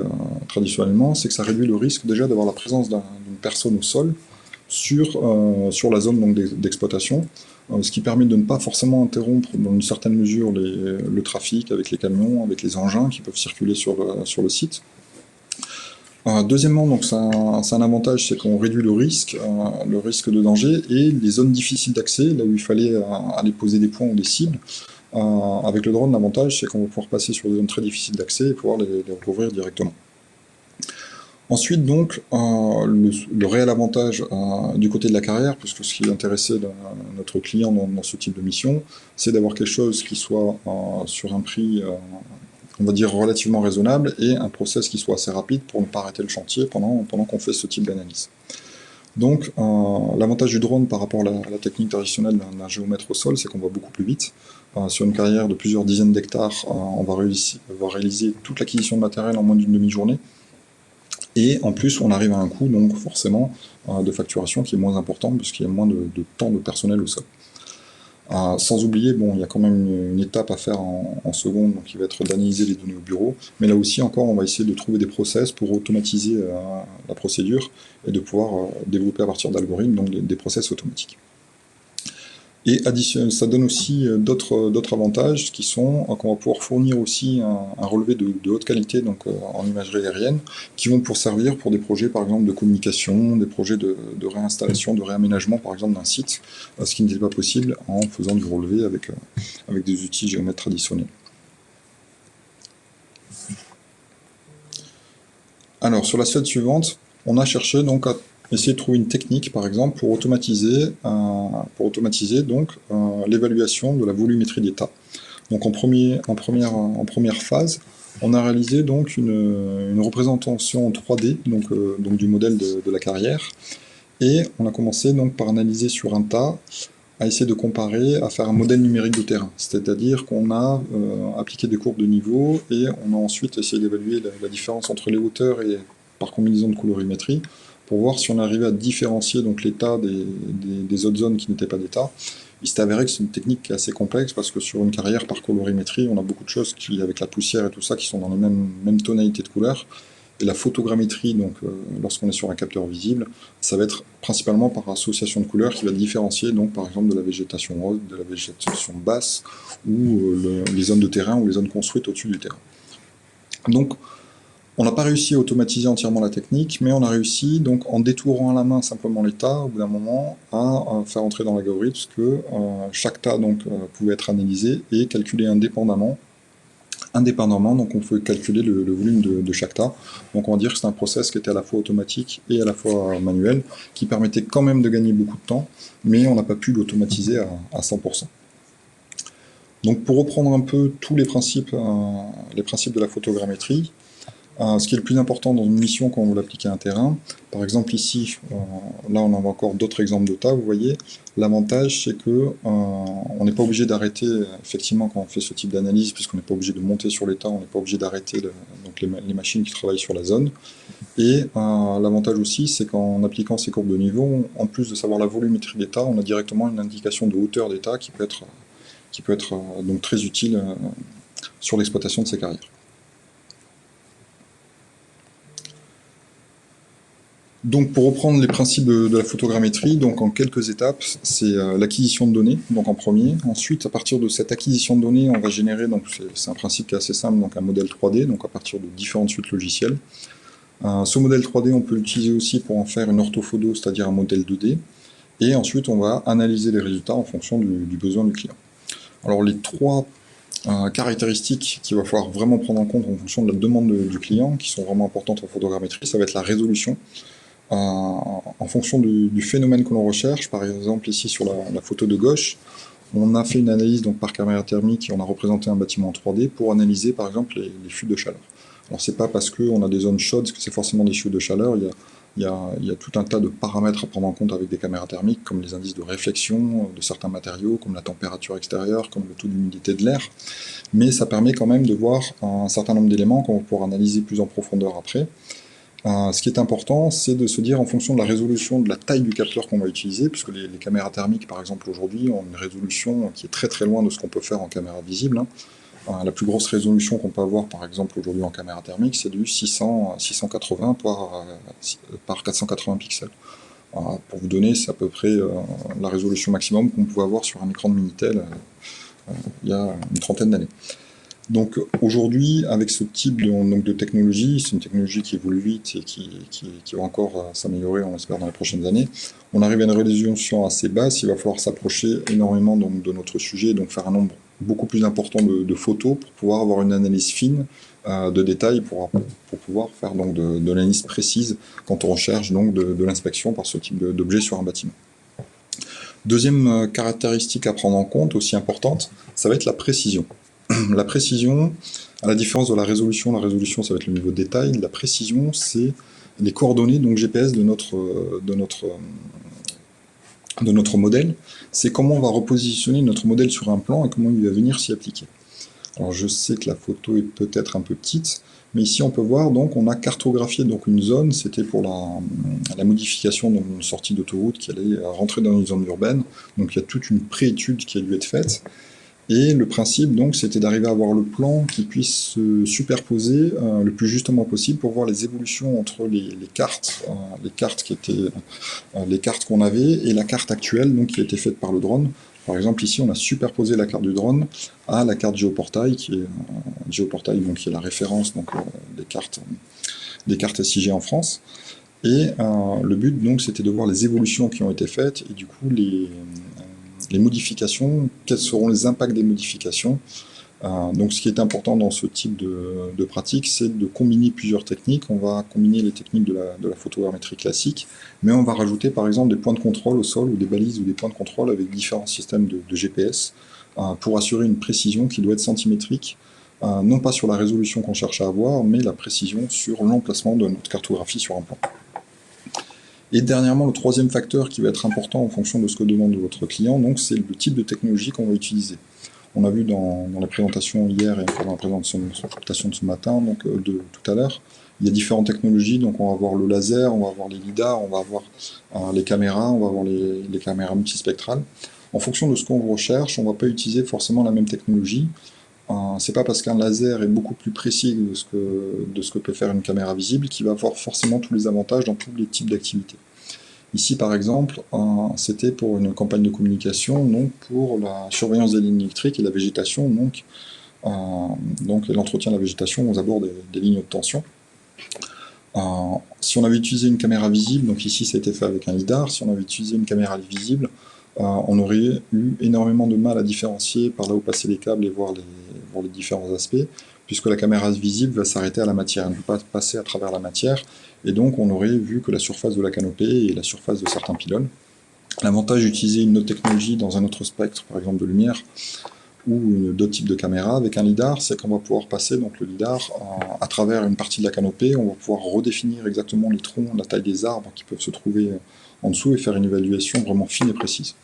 traditionnellement, c'est que ça réduit le risque déjà d'avoir la présence d'une personne au sol sur la zone d'exploitation, ce qui permet de ne pas forcément interrompre dans une certaine mesure le trafic avec les camions, avec les engins qui peuvent circuler sur le site. Deuxièmement, donc c'est un avantage, c'est qu'on réduit le risque de danger et les zones difficiles d'accès, là où il fallait aller poser des points ou des cibles. Avec le drone, l'avantage, c'est qu'on va pouvoir passer sur des zones très difficiles d'accès et pouvoir les recouvrir directement. Ensuite, donc, le réel avantage du côté de la carrière, puisque ce qui intéressait notre client dans ce type de mission, c'est d'avoir quelque chose qui soit sur un prix, on va dire, relativement raisonnable et un process qui soit assez rapide pour ne pas arrêter le chantier pendant qu'on fait ce type d'analyse. Donc, l'avantage du drone par rapport à la technique traditionnelle d'un géomètre au sol, c'est qu'on va beaucoup plus vite. Sur une carrière de plusieurs dizaines d'hectares, on va réaliser toute l'acquisition de matériel en moins d'une demi-journée. Et en plus, on arrive à un coût, donc forcément, de facturation qui est moins important, puisqu'il y a moins de temps de personnel au sol. Sans oublier, bon, il y a quand même une étape à faire en seconde, donc qui va être d'analyser les données au bureau, mais là aussi encore, on va essayer de trouver des process pour automatiser la procédure et de pouvoir développer à partir d'algorithmes, donc des process automatiques. Et ça donne aussi d'autres avantages qui sont qu'on va pouvoir fournir aussi un relevé de haute qualité, donc en imagerie aérienne, qui vont pour servir pour des projets par exemple de communication, des projets de réinstallation, de réaménagement par exemple d'un site, ce qui n'était pas possible en faisant du relevé avec des outils géomètres traditionnels. Alors sur la slide suivante, on a cherché donc à essayer de trouver une technique, par exemple, pour automatiser donc l'évaluation de la volumétrie d'état. Donc en première phase, on a réalisé donc une représentation en 3D donc du modèle de la carrière, et on a commencé donc par analyser sur un tas, à essayer de comparer, à faire un modèle numérique de terrain. C'est-à-dire qu'on a appliqué des courbes de niveau et on a ensuite essayé d'évaluer la différence entre les hauteurs et par combinaison de colorimétrie, pour voir si on arrivait à différencier donc l'état des autres zones qui n'étaient pas d'état. Il s'est avéré que c'est une technique qui est assez complexe, parce que sur une carrière par colorimétrie, on a beaucoup de choses qui, avec la poussière et tout ça, qui sont dans les mêmes tonalités de couleurs. Et la photogrammétrie, donc lorsqu'on est sur un capteur visible, ça va être principalement par association de couleurs qui va différencier, donc par exemple de la végétation haute, de la végétation basse, ou les zones de terrain ou les zones construites au-dessus du terrain. Donc, on n'a pas réussi à automatiser entièrement la technique, mais on a réussi, donc, en détourant à la main simplement les tas, au bout d'un moment, à faire entrer dans l'algorithme que chaque tas donc, pouvait être analysé et calculé indépendamment, donc on peut calculer le volume de chaque tas. Donc on va dire que c'est un process qui était à la fois automatique et à la fois manuel, qui permettait quand même de gagner beaucoup de temps, mais on n'a pas pu l'automatiser à 100%. Donc pour reprendre un peu tous les principes de la photogrammétrie, ce qui est le plus important dans une mission quand on veut l'appliquer à un terrain, par exemple ici, là on a encore d'autres exemples de tas, vous voyez, l'avantage c'est que on n'est pas obligé d'arrêter, effectivement quand on fait ce type d'analyse, puisqu'on n'est pas obligé de monter sur les tas, on n'est pas obligé d'arrêter donc les machines qui travaillent sur la zone, et l'avantage aussi c'est qu'en appliquant ces courbes de niveau, en plus de savoir la volumétrie des tas, on a directement une indication de hauteur des tas qui peut être donc très utile sur l'exploitation de ces carrières. Donc pour reprendre les principes de la photogrammétrie, donc en quelques étapes, c'est l'acquisition de données, donc en premier. Ensuite, à partir de cette acquisition de données, on va générer, donc c'est un principe qui est assez simple, donc un modèle 3D, donc à partir de différentes suites logicielles. Ce modèle 3D, on peut l'utiliser aussi pour en faire une orthophoto, c'est-à-dire un modèle 2D. Et ensuite, on va analyser les résultats en fonction du besoin du client. Alors les trois caractéristiques qu'il va falloir vraiment prendre en compte en fonction de la demande du client, qui sont vraiment importantes en photogrammétrie, ça va être la résolution. En fonction du phénomène que l'on recherche, par exemple ici sur la photo de gauche, on a fait une analyse donc, par caméra thermique et on a représenté un bâtiment en 3D pour analyser par exemple les fuites de chaleur. Alors c'est pas parce qu'on a des zones chaudes que c'est forcément des fuites de chaleur, il y a tout un tas de paramètres à prendre en compte avec des caméras thermiques, comme les indices de réflexion de certains matériaux, comme la température extérieure, comme le taux d'humidité de l'air, mais ça permet quand même de voir un certain nombre d'éléments qu'on va pouvoir analyser plus en profondeur après. Ce qui est important, c'est de se dire en fonction de la résolution, de la taille du capteur qu'on va utiliser, puisque les caméras thermiques, par exemple, aujourd'hui, ont une résolution qui est très très loin de ce qu'on peut faire en caméra visible. La plus grosse résolution qu'on peut avoir, par exemple, aujourd'hui en caméra thermique, c'est du 680 par 480 pixels. Pour vous donner, c'est à peu près la résolution maximum qu'on pouvait avoir sur un écran de Minitel il y a une trentaine d'années. Donc aujourd'hui, avec ce type de technologie, c'est une technologie qui évolue vite et qui va encore s'améliorer, on l'espère, dans les prochaines années. On arrive à une résolution assez basse, il va falloir s'approcher énormément donc, de notre sujet, donc faire un nombre beaucoup plus important de photos pour pouvoir avoir une analyse fine de détails pour pouvoir faire donc de l'analyse précise quand on recherche donc de l'inspection par ce type d'objet sur un bâtiment. Deuxième caractéristique à prendre en compte, aussi importante, ça va être la précision. La précision, à la différence de la résolution ça va être le niveau de détail, la précision c'est les coordonnées donc GPS de notre modèle, c'est comment on va repositionner notre modèle sur un plan et comment il va venir s'y appliquer. Alors je sais que la photo est peut-être un peu petite, mais ici on peut voir donc on a cartographié donc une zone, c'était pour la modification d'une sortie d'autoroute qui allait rentrer dans une zone urbaine, donc il y a toute une préétude qui a dû être faite. Et le principe, donc, c'était d'arriver à avoir le plan qui puisse se superposer le plus justement possible pour voir les évolutions entre les cartes qu'on avait et la carte actuelle, donc, qui a été faite par le drone. Par exemple, ici, on a superposé la carte du drone à la carte géoportail, qui est la référence donc, des cartes SIG en France. Et le but, donc, c'était de voir les évolutions qui ont été faites et du coup, les modifications, quels seront les impacts des modifications. Donc ce qui est important dans ce type de pratique, c'est de combiner plusieurs techniques. On va combiner les techniques de la photogrammétrie classique, mais on va rajouter par exemple des points de contrôle au sol ou des balises ou des points de contrôle avec différents systèmes de GPS pour assurer une précision qui doit être centimétrique, non pas sur la résolution qu'on cherche à avoir, mais la précision sur l'emplacement de notre cartographie sur un plan. Et dernièrement, le troisième facteur qui va être important en fonction de ce que demande votre client, donc c'est le type de technologie qu'on va utiliser. On a vu dans la présentation hier et encore dans la présentation de ce matin, donc de tout à l'heure, il y a différentes technologies, donc on va avoir le laser, on va avoir les lidars, on va avoir les caméras, on va avoir les caméras multispectrales. En fonction de ce qu'on recherche, on ne va pas utiliser forcément la même technologie. C'est pas parce qu'un laser est beaucoup plus précis de ce que peut faire une caméra visible qu'il va avoir forcément tous les avantages dans tous les types d'activités. Ici, par exemple, c'était pour une campagne de communication, donc pour la surveillance des lignes électriques et la végétation, donc l'entretien de la végétation aux abords des lignes de tension. Si on avait utilisé une caméra visible, donc ici ça a été fait avec un lidar, si on avait utilisé une caméra visible, on aurait eu énormément de mal à différencier par là où passaient les câbles et voir les différents aspects, puisque la caméra visible va s'arrêter à la matière, elle ne peut pas passer à travers la matière, et donc on aurait vu que la surface de la canopée et la surface de certains pylônes. L'avantage d'utiliser une autre technologie dans un autre spectre, par exemple de lumière, ou d'autres types de caméras avec un lidar, c'est qu'on va pouvoir passer donc, le lidar à travers une partie de la canopée, on va pouvoir redéfinir exactement les troncs, la taille des arbres qui peuvent se trouver en dessous et faire une évaluation vraiment fine et précise.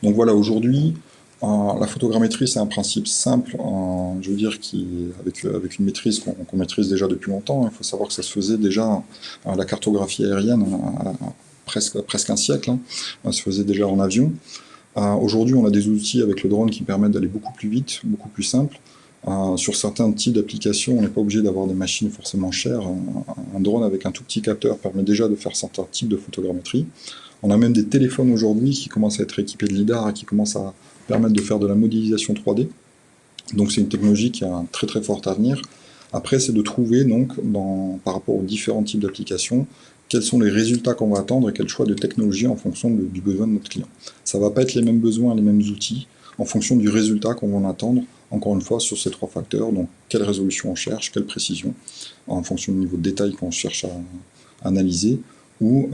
Donc voilà, aujourd'hui, la photogrammétrie, c'est un principe simple, je veux dire, avec une maîtrise qu'on maîtrise déjà depuis longtemps. Il faut savoir que ça se faisait déjà, la cartographie aérienne, presque un siècle, ça se faisait déjà en avion. Aujourd'hui, on a des outils avec le drone qui permettent d'aller beaucoup plus vite, beaucoup plus simple. Sur certains types d'applications, on n'est pas obligé d'avoir des machines forcément chères. Un drone avec un tout petit capteur permet déjà de faire certains types de photogrammétrie. On a même des téléphones aujourd'hui qui commencent à être équipés de lidar et qui commencent à permettre de faire de la modélisation 3D. Donc c'est une technologie qui a un très très fort avenir. Après, c'est de trouver, donc, par rapport aux différents types d'applications, quels sont les résultats qu'on va attendre et quel choix de technologie en fonction du besoin de notre client. Ça ne va pas être les mêmes besoins, les mêmes outils, en fonction du résultat qu'on va en attendre, encore une fois, sur ces trois facteurs. Donc, quelle résolution on cherche, quelle précision, en fonction du niveau de détail qu'on cherche à analyser, ou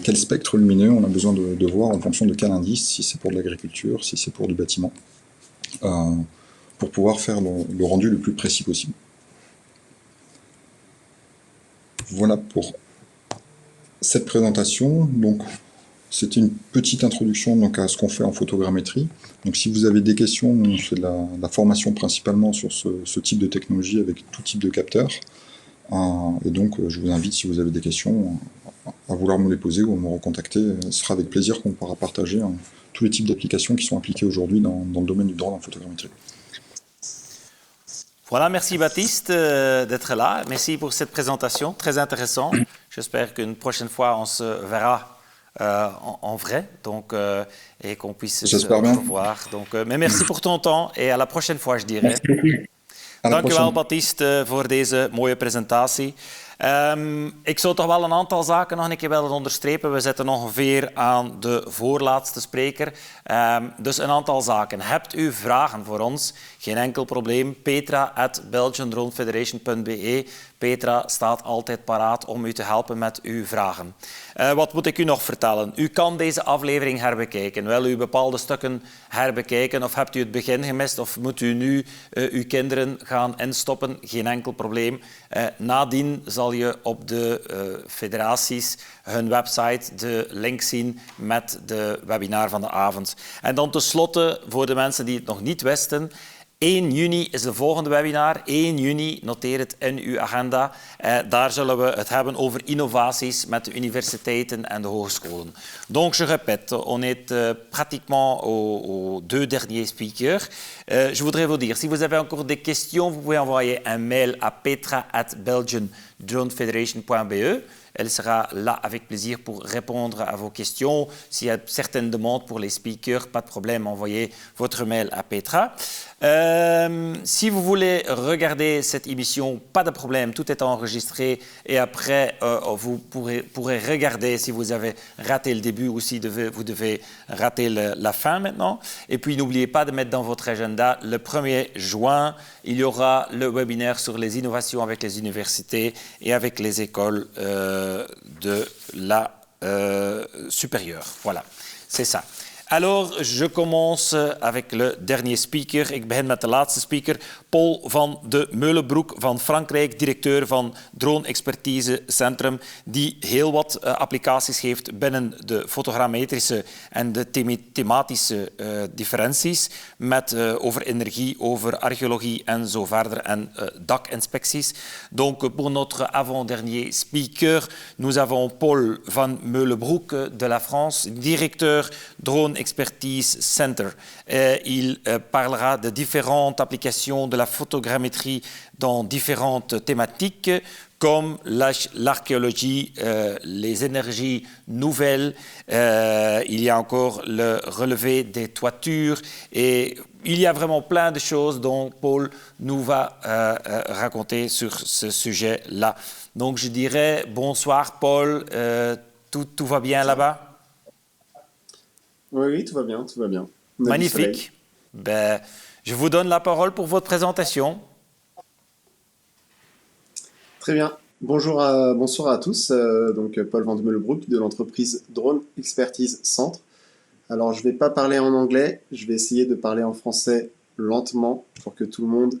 quel spectre lumineux on a besoin de voir en fonction de quel indice, si c'est pour de l'agriculture, si c'est pour du bâtiment, pour pouvoir faire le rendu le plus précis possible. Voilà pour cette présentation. Donc, c'était une petite introduction donc, à ce qu'on fait en photogrammétrie. Donc, si vous avez des questions, on fait de la formation principalement sur ce type de technologie avec tout type de capteurs. Et donc, je vous invite, si vous avez des questions, à vouloir me les poser ou à me recontacter. Ce sera avec plaisir qu'on pourra partager tous les types d'applications qui sont appliquées aujourd'hui dans le domaine du drone en photogrammétrie. Voilà, merci Baptiste d'être là. Merci pour cette présentation, très intéressant. J'espère qu'une prochaine fois, on se verra en vrai, donc, et qu'on puisse se J'espère bien. revoir. Donc, mais merci pour ton temps et à la prochaine fois, je dirais. Merci beaucoup. À la Dank u wel, prochaine. Baptiste, voor deze mooie presentatie. Ik zou toch wel een aantal zaken nog een keer willen onderstrepen. We zitten ongeveer aan de voorlaatste spreker. Dus een aantal zaken. Hebt u vragen voor ons? Geen enkel probleem. petra@belgiandronefederation.be. Petra staat altijd paraat om u te helpen met uw vragen. Wat moet ik u nog vertellen? U kan deze aflevering herbekijken. Wil u bepaalde stukken herbekijken of hebt u het begin gemist of moet u nu uw kinderen gaan instoppen? Geen enkel probleem. Nadien zal je op de federaties hun website de link zien met de webinar van de avond. En dan tenslotte, voor de mensen die het nog niet wisten, 1 juni is de volgende webinar. 1 juni, noteer het in uw agenda. Daar zullen we het hebben over innovaties met de universiteiten en de hogescholen. Donc, je répète, on est pratiquement aux 2 derniers speakers. Je voudrais vous dire, si vous avez encore des questions, vous pouvez envoyer un mail à petra@belgiandronefederation.be. Elle sera là avec plaisir pour répondre à vos questions. S'il y a certaines demandes pour les speakers, pas de problème, envoyez votre mail à Petra. Si vous voulez regarder cette émission, pas de problème, tout est enregistré et après vous pourrez regarder si vous avez raté le début ou si vous devez rater la fin maintenant. Et puis n'oubliez pas de mettre dans votre agenda le 1er juin, il y aura le webinaire sur les innovations avec les universités et avec les écoles de la supérieure. Voilà, c'est ça. Alors, je commence avec le dernier speaker. Ik begin met de laatste speaker. Paul van de Meulenbroek van Frankrijk, directeur van Drone Expertise Centrum, die heel wat applicaties heeft binnen de fotogrammetrische en de thematische differenties met over energie, over archeologie en zo verder en dakinspecties. Donc, pour notre avant-dernier speaker, nous avons Paul van Meulenbroek de la France, directeur Drone Expertise Center. Il parlera de différentes applications de la photogrammétrie dans différentes thématiques comme l'archéologie, les énergies nouvelles, il y a encore le relevé des toitures et il y a vraiment plein de choses dont Paul nous va raconter sur ce sujet-là. Donc je dirais bonsoir Paul, tout va bien là-bas? Oui, tout va bien, tout va bien. Magnifique. Ben, je vous donne la parole pour votre présentation. Très bien. Bonsoir à tous. Donc Paul van de Meulenbroek de l'entreprise Drone Expertise Centre. Alors je ne vais pas parler en anglais, je vais essayer de parler en français lentement pour que tout le monde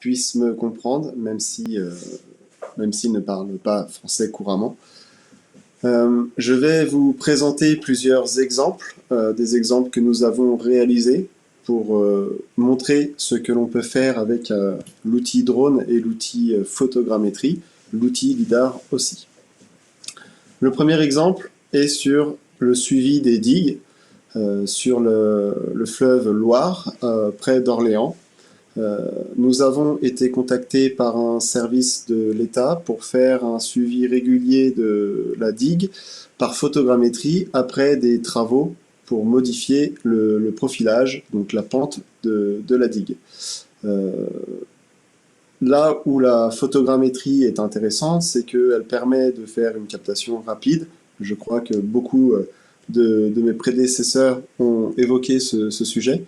puisse me comprendre, même s'il ne parle pas français couramment. Je vais vous présenter plusieurs exemples, des exemples que nous avons réalisés pour montrer ce que l'on peut faire avec l'outil drone et l'outil photogrammétrie, l'outil lidar aussi. Le premier exemple est sur le suivi des digues sur le fleuve Loire, près d'Orléans. Nous avons été contactés par un service de l'État pour faire un suivi régulier de la digue par photogrammétrie après des travaux pour modifier le profilage, donc la pente de la digue. Là où la photogrammétrie est intéressante, c'est qu'elle permet de faire une captation rapide. Je crois que beaucoup de mes prédécesseurs ont évoqué ce sujet.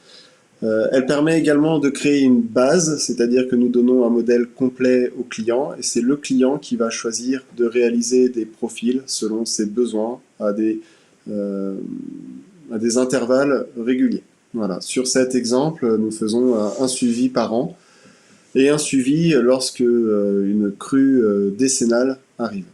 Elle permet également de créer une base, c'est-à-dire que nous donnons un modèle complet au client et c'est le client qui va choisir de réaliser des profils selon ses besoins à des intervalles réguliers. Voilà. Sur cet exemple, nous faisons un suivi par an et un suivi lorsque une crue décennale arrive.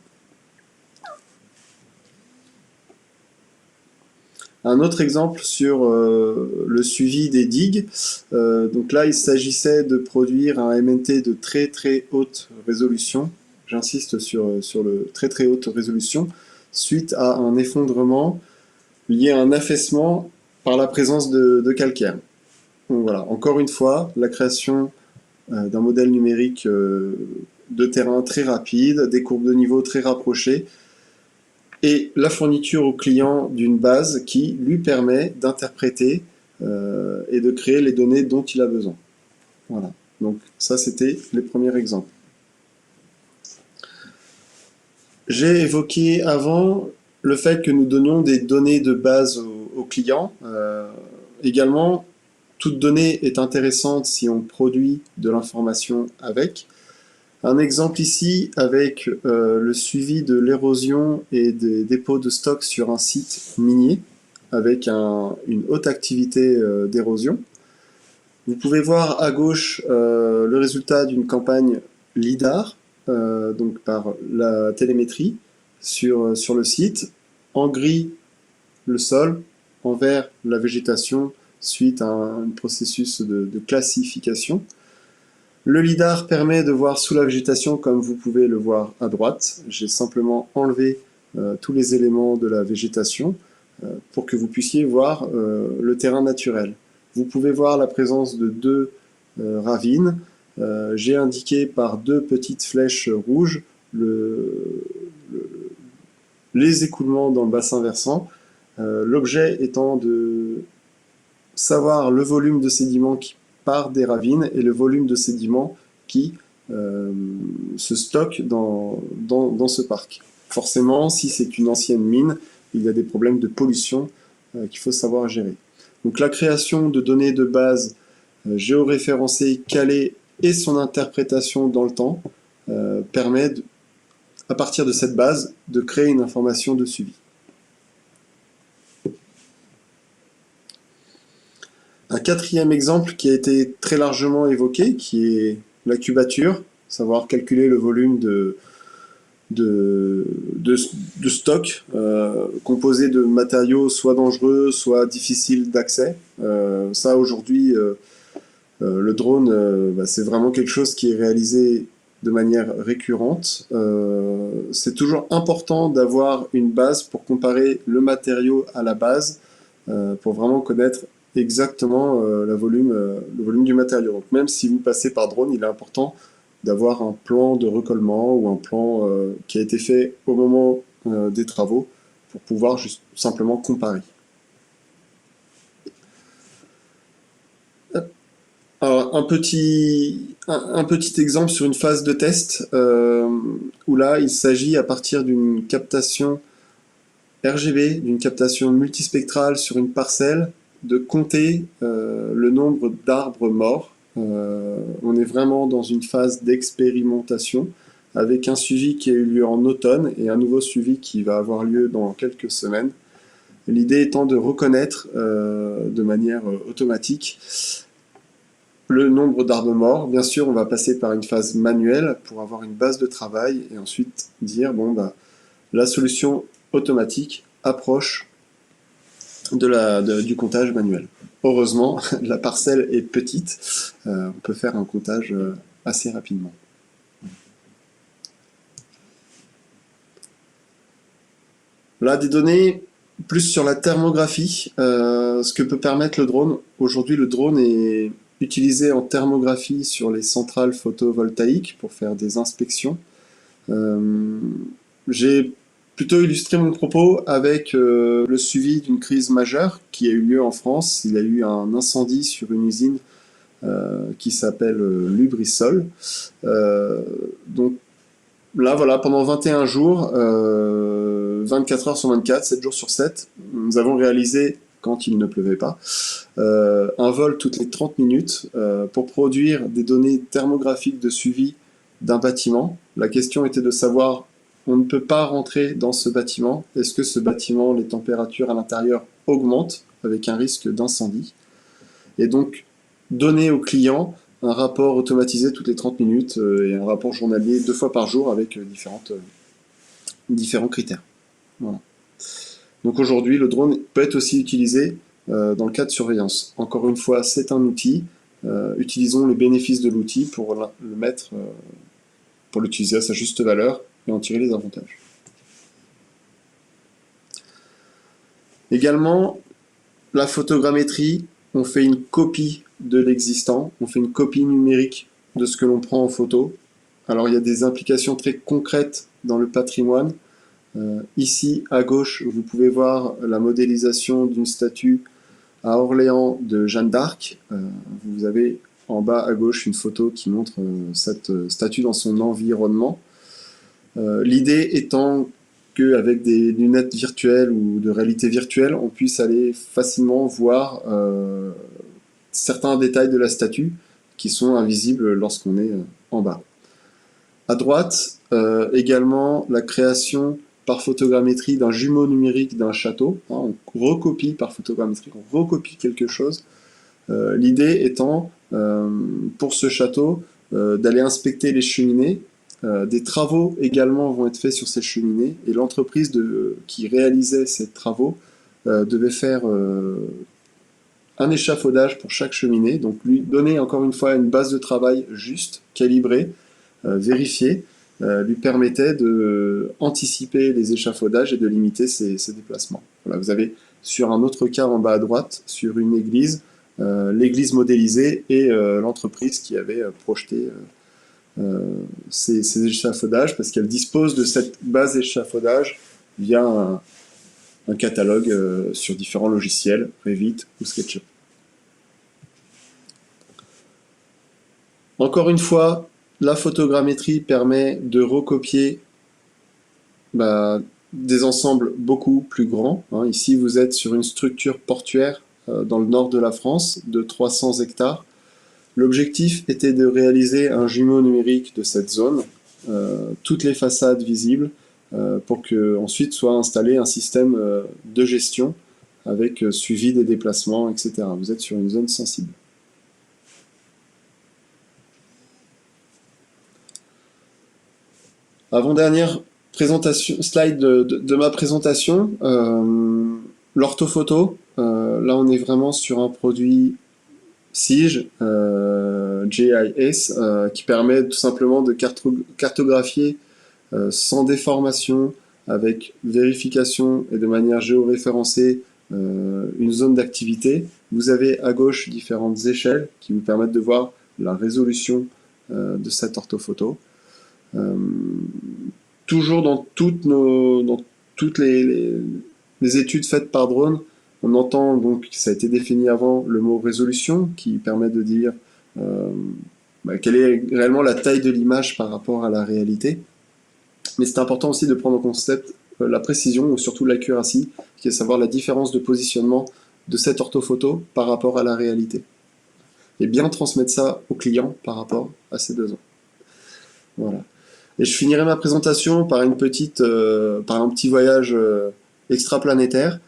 Un autre exemple sur le suivi des digues. Donc là, il s'agissait de produire un MNT de très très haute résolution. J'insiste sur le très très haute résolution suite à un effondrement lié à un affaissement par la présence de calcaire. Donc voilà, encore une fois, la création d'un modèle numérique de terrain très rapide, des courbes de niveau très rapprochées, et la fourniture au client d'une base qui lui permet d'interpréter et de créer les données dont il a besoin. Voilà. Donc ça, c'était les premiers exemples. J'ai évoqué avant le fait que nous donnions des données de base aux clients. Également, toute donnée est intéressante si on produit de l'information avec. Un exemple ici avec le suivi de l'érosion et des dépôts de stock sur un site minier avec une haute activité d'érosion. Vous pouvez voir à gauche le résultat d'une campagne LIDAR, donc par la télémétrie sur le site. En gris, le sol, en vert, la végétation suite à un processus de classification. Le LIDAR permet de voir sous la végétation comme vous pouvez le voir à droite. J'ai simplement enlevé tous les éléments de la végétation pour que vous puissiez voir le terrain naturel. Vous pouvez voir la présence de deux ravines. J'ai indiqué par deux petites flèches rouges les écoulements dans le bassin versant. L'objet étant de savoir le volume de sédiments qui part des ravines et le volume de sédiments qui se stocke dans ce parc. Forcément, si c'est une ancienne mine, il y a des problèmes de pollution qu'il faut savoir gérer. Donc la création de données de base géoréférencées, calées et son interprétation dans le temps permet, à partir de cette base, de créer une information de suivi. Un quatrième exemple qui a été très largement évoqué, qui est la cubature, savoir calculer le volume de stock composé de matériaux soit dangereux, soit difficiles d'accès. Ça aujourd'hui, le drone, c'est vraiment quelque chose qui est réalisé de manière récurrente. C'est toujours important d'avoir une base pour comparer le matériau à la base, pour vraiment connaître exactement le volume du matériau. Donc même si vous passez par drone, il est important d'avoir un plan de recollement ou un plan qui a été fait au moment des travaux pour pouvoir juste simplement comparer. Alors, un petit exemple sur une phase de test où là il s'agit à partir d'une captation RGB, d'une captation multispectrale sur une parcelle, de compter le nombre d'arbres morts. On est vraiment dans une phase d'expérimentation avec un suivi qui a eu lieu en automne et un nouveau suivi qui va avoir lieu dans quelques semaines. L'idée étant de reconnaître de manière automatique le nombre d'arbres morts. Bien sûr, on va passer par une phase manuelle pour avoir une base de travail et ensuite dire la solution automatique approche du comptage manuel. Heureusement, la parcelle est petite, on peut faire un comptage assez rapidement. Là, des données plus sur la thermographie, ce que peut permettre le drone. Aujourd'hui, le drone est utilisé en thermographie sur les centrales photovoltaïques pour faire des inspections. J'ai plutôt illustré mon propos avec le suivi d'une crise majeure qui a eu lieu en France. Il y a eu un incendie sur une usine qui s'appelle Lubrizol. Donc là, voilà, pendant 21 jours, 24 heures sur 24, 7 jours sur 7, nous avons réalisé, quand il ne pleuvait pas, un vol toutes les 30 minutes pour produire des données thermographiques de suivi d'un bâtiment. La question était de savoir, on ne peut pas rentrer dans ce bâtiment. Est-ce que ce bâtiment, les températures à l'intérieur augmentent avec un risque d'incendie? Et donc, donner au client un rapport automatisé toutes les 30 minutes et un rapport journalier 2 fois par jour avec différents critères. Voilà. Donc aujourd'hui, le drone peut être aussi utilisé dans le cas de surveillance. Encore une fois, c'est un outil. Utilisons les bénéfices de l'outil pour le mettre, pour l'utiliser à sa juste valeur et en tirer les avantages. Également, la photogrammétrie, on fait une copie de l'existant, on fait une copie numérique de ce que l'on prend en photo. Alors il y a des implications très concrètes dans le patrimoine. Ici, à gauche, vous pouvez voir la modélisation d'une statue à Orléans de Jeanne d'Arc. Vous avez en bas à gauche une photo qui montre cette statue dans son environnement. L'idée étant qu'avec des lunettes virtuelles ou de réalité virtuelle, on puisse aller facilement voir certains détails de la statue qui sont invisibles lorsqu'on est en bas. À droite, également la création par photogrammétrie d'un jumeau numérique d'un château. On recopie par photogrammétrie, on recopie quelque chose. L'idée étant, pour ce château, d'aller inspecter les cheminées. Des travaux également vont être faits sur ces cheminées, et l'entreprise qui réalisait ces travaux devait faire un échafaudage pour chaque cheminée, donc lui donner encore une fois une base de travail juste, calibrée, vérifiée, lui permettait d'anticiper les échafaudages et de limiter ses déplacements. Voilà, vous avez sur un autre cas en bas à droite, sur une église, l'église modélisée et l'entreprise qui avait projeté ces échafaudages, parce qu'elle dispose de cette base d'échafaudage via un catalogue sur différents logiciels, Revit ou SketchUp. Encore une fois, la photogrammétrie permet de recopier des ensembles beaucoup plus grands. Ici, vous êtes sur une structure portuaire dans le nord de la France de 300 hectares. L'objectif était de réaliser un jumeau numérique de cette zone, toutes les façades visibles, pour qu'ensuite soit installé un système de gestion avec suivi des déplacements, etc. Vous êtes sur une zone sensible. Avant-dernière slide de ma présentation, l'orthophoto. Là, on est vraiment sur un produit SIG, GIS, qui permet tout simplement de cartographier sans déformation, avec vérification et de manière géoréférencée, une zone d'activité. Vous avez à gauche différentes échelles qui vous permettent de voir la résolution de cette orthophoto. Toujours dans toutes les études faites par drone, on entend donc, ça a été défini avant, le mot résolution qui permet de dire quelle est réellement la taille de l'image par rapport à la réalité. Mais c'est important aussi de prendre en compte la précision ou surtout l'accuracy, qui est savoir la différence de positionnement de cette orthophoto par rapport à la réalité. Et bien transmettre ça au client par rapport à ses besoins. Voilà. Et je finirai ma présentation par un petit voyage extraplanétaire.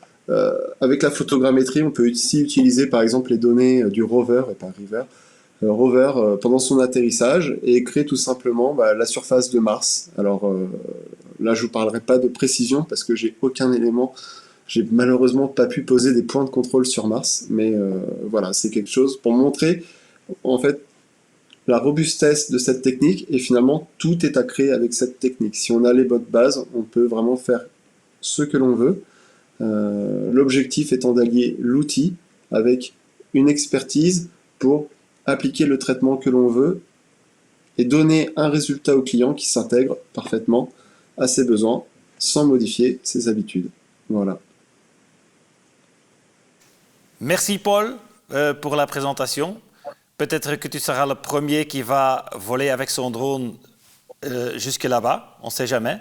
Avec la photogrammétrie, on peut aussi utiliser par exemple les données du rover et pas river. Rover pendant son atterrissage et créer tout simplement la surface de Mars. Alors là, je vous parlerai pas de précision parce que j'ai aucun élément. J'ai malheureusement pas pu poser des points de contrôle sur Mars, mais voilà, c'est quelque chose pour montrer en fait la robustesse de cette technique, et finalement tout est à créer avec cette technique. Si on a les bonnes bases, on peut vraiment faire ce que l'on veut. L'objectif étant d'allier l'outil avec une expertise pour appliquer le traitement que l'on veut et donner un résultat au client qui s'intègre parfaitement à ses besoins sans modifier ses habitudes. Voilà. Merci Paul pour la présentation. Peut-être que tu seras le premier qui va voler avec son drone jusque là-bas. On ne sait jamais.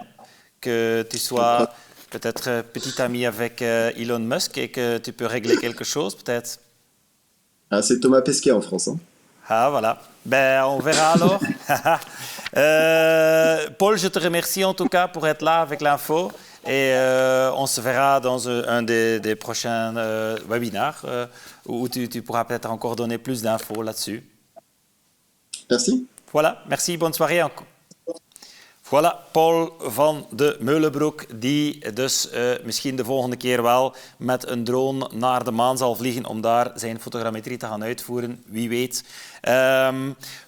Que tu sois peut-être petit ami avec Elon Musk et que tu peux régler quelque chose, peut-être. Ah, c'est Thomas Pesquet en France. Ah, voilà. Ben, on verra alors. Paul, je te remercie en tout cas pour être là avec l'info. Et on se verra dans un des prochains webinars où tu pourras peut-être encore donner plus d'infos là-dessus. Merci. Voilà, merci, bonne soirée encore. Voilà, Paul van de Meulenbroek, die dus misschien de volgende keer wel met een drone naar de maan zal vliegen om daar zijn fotogrammetrie te gaan uitvoeren. Wie weet.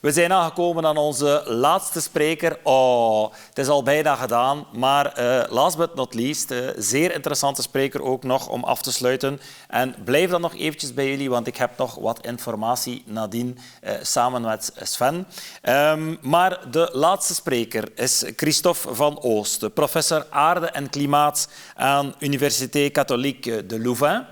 We zijn aangekomen aan onze laatste spreker. Oh, het is al bijna gedaan, maar last but not least, zeer interessante spreker ook nog om af te sluiten. En blijf dan nog eventjes bij jullie, want ik heb nog wat informatie nadien samen met Sven. Maar de laatste spreker is Christophe van Oost, professor aarde en klimaat aan Université Catholique de Louvain.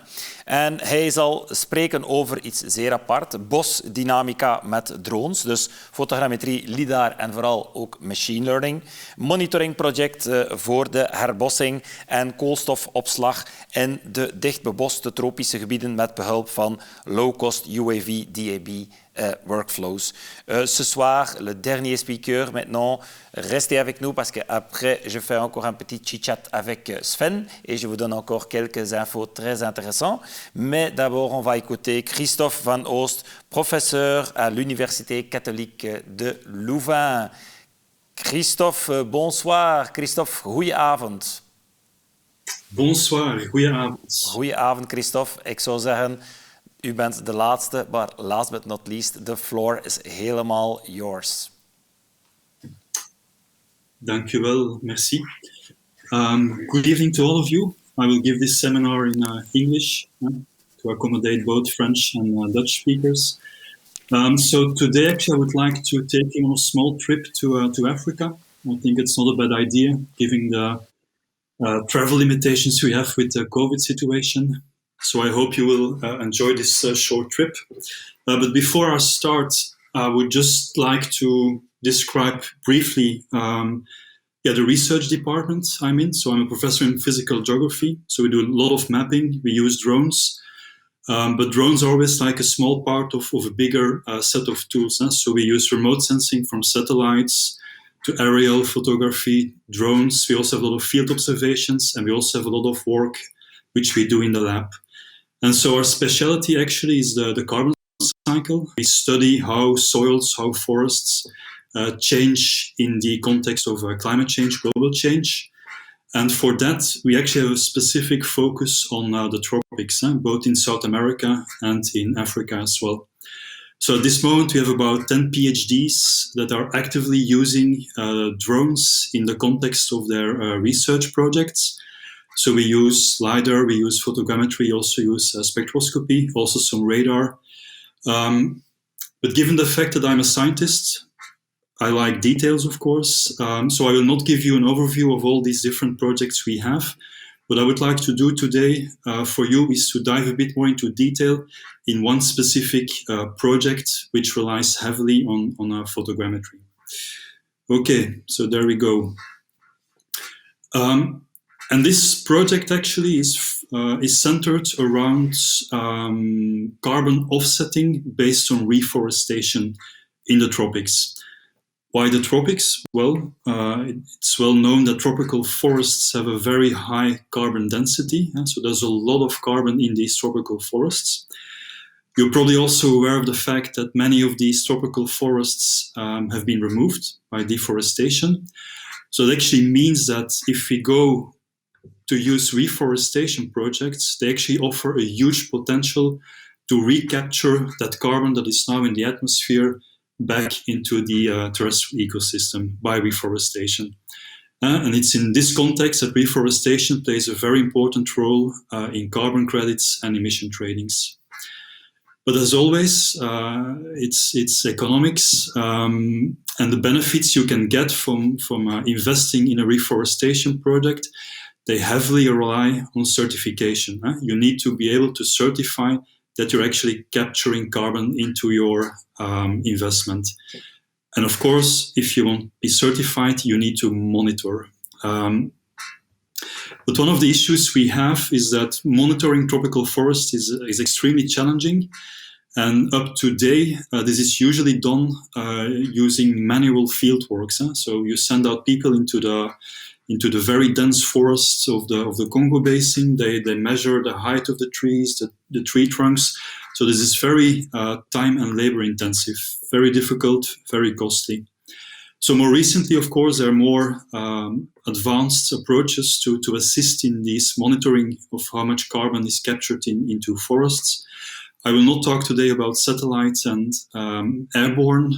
En hij zal spreken over iets zeer apart, bosdynamica met drones. Dus fotogrammetrie, lidar en vooral ook machine learning. Monitoringproject voor de herbossing en koolstofopslag in de dichtbeboste tropische gebieden met behulp van low-cost UAV, DAB workflows. Ce soir, le dernier speaker maintenant. Restez avec nous parce qu'après, je fais encore un petit chit-chat avec Sven et je vous donne encore quelques infos très intéressantes. Mais d'abord, on va écouter Christophe van Oost, professeur à l'Université catholique de Louvain. Christophe, bonsoir. Christophe, goedenavond. Bonsoir, goedenavond. Goedenavond, Christophe. Ik zou zeggen, u bent de laatste, maar last but not least, the floor is helemaal yours. Dank u wel, merci. Good evening to all of you. I will give this seminar in English to accommodate both French and Dutch speakers. So today, actually, I would like to take you on a small trip to Africa. I think it's not a bad idea, given the travel limitations we have with the COVID situation. So I hope you will enjoy this short trip. But before I start, I would just like to describe briefly the research department I'm in. So I'm a professor in physical geography. So we do a lot of mapping. We use drones. But drones are always like a small part of a bigger set of tools. So we use remote sensing from satellites to aerial photography, drones. We also have a lot of field observations, and we also have a lot of work which we do in the lab. And so our specialty actually is the carbon cycle. We study how soils, how forests change in the context of climate change, global change. And for that, we actually have a specific focus on the tropics, both in South America and in Africa as well. So at this moment, we have about 10 PhDs that are actively using drones in the context of their research projects. So we use LiDAR, we use photogrammetry, also use spectroscopy, also some radar. But given the fact that I'm a scientist, I like details, of course. So I will not give you an overview of all these different projects we have. What I would like to do today for you is to dive a bit more into detail in one specific project, which relies heavily on photogrammetry. Okay, so there we go. And this project actually is centered around carbon offsetting based on reforestation in the tropics. Why the tropics? Well, it's well known that tropical forests have a very high carbon density, and so there's a lot of carbon in these tropical forests. You're probably also aware of the fact that many of these tropical forests have been removed by deforestation. So it actually means that if we go to use reforestation projects, they actually offer a huge potential to recapture that carbon that is now in the atmosphere back into the terrestrial ecosystem by reforestation. And it's in this context that reforestation plays a very important role in carbon credits and emission tradings. But as always, it's economics, and the benefits you can get from investing in a reforestation project, they heavily rely on certification. You need to be able to certify that you're actually capturing carbon into your investment. And of course, if you want to be certified, you need to monitor. But one of the issues we have is that monitoring tropical forests is extremely challenging. And up to date, this is usually done using manual field works. So you send out people into the very dense forests of the Congo Basin. They measure the height of the trees, the tree trunks. So this is very time and labor intensive, very difficult, very costly. So more recently, of course, there are more advanced approaches to assist in this monitoring of how much carbon is captured into forests. I will not talk today about satellites and airborne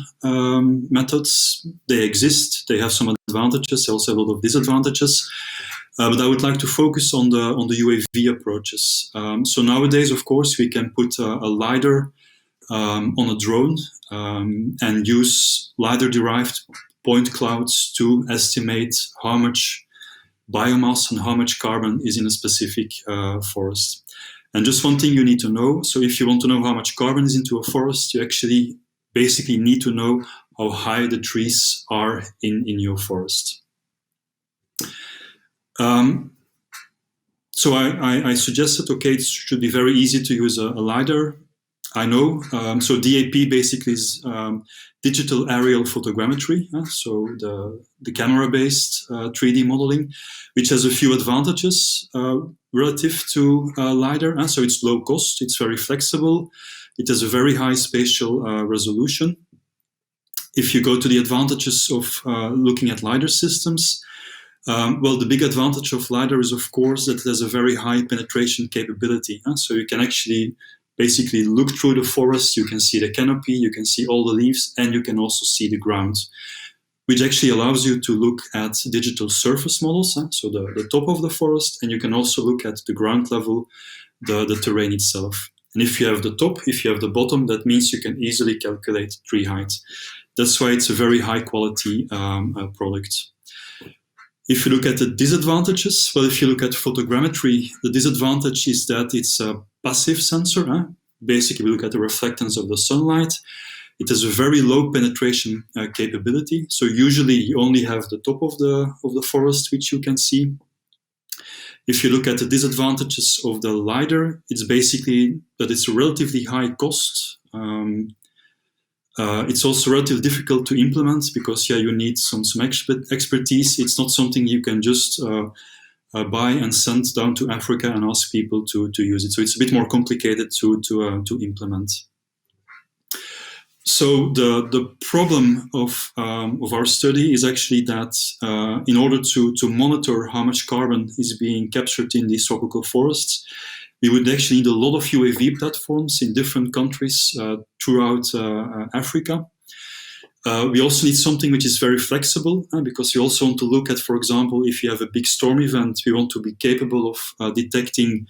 methods. They exist. They have some advantages. They also have a lot of disadvantages. But I would like to focus on the UAV approaches. So nowadays, of course, we can put a LiDAR on a drone and use LiDAR-derived point clouds to estimate how much biomass and how much carbon is in a specific forest. And just one thing you need to know, so if you want to know how much carbon is into a forest, you actually basically need to know how high the trees are in your forest. So I suggested, okay, it should be very easy to use a LiDAR. I know. So DAP basically is digital aerial photogrammetry. So the camera-based 3D modeling, which has a few advantages relative to LiDAR. So it's low cost, it's very flexible, it has a very high spatial resolution. If you go to the advantages of looking at LiDAR systems, well, the big advantage of LiDAR is, of course, that it has a very high penetration capability. So you can actually basically look through the forest, you can see the canopy, you can see all the leaves, and you can also see the ground, which actually allows you to look at digital surface models, so the top of the forest, and you can also look at the ground level, the terrain itself. And if you have the top, if you have the bottom, that means you can easily calculate tree height. That's why it's a very high quality product. If you look at the disadvantages, well, if you look at photogrammetry, the disadvantage is that it's a passive sensor. Basically, we look at the reflectance of the sunlight. It has a very low penetration capability. So usually you only have the top of the forest, which you can see. If you look at the disadvantages of the LiDAR, it's basically that it's a relatively high cost. It's also relatively difficult to implement because you need some expertise. It's not something you can just buy and send down to Africa and ask people to use it. So it's a bit more complicated to implement. So the problem of our study is actually that in order to monitor how much carbon is being captured in these tropical forests, we would actually need a lot of UAV platforms in different countries throughout Africa. We also need something which is very flexible because we also want to look at, for example, if you have a big storm event, we want to be capable of detecting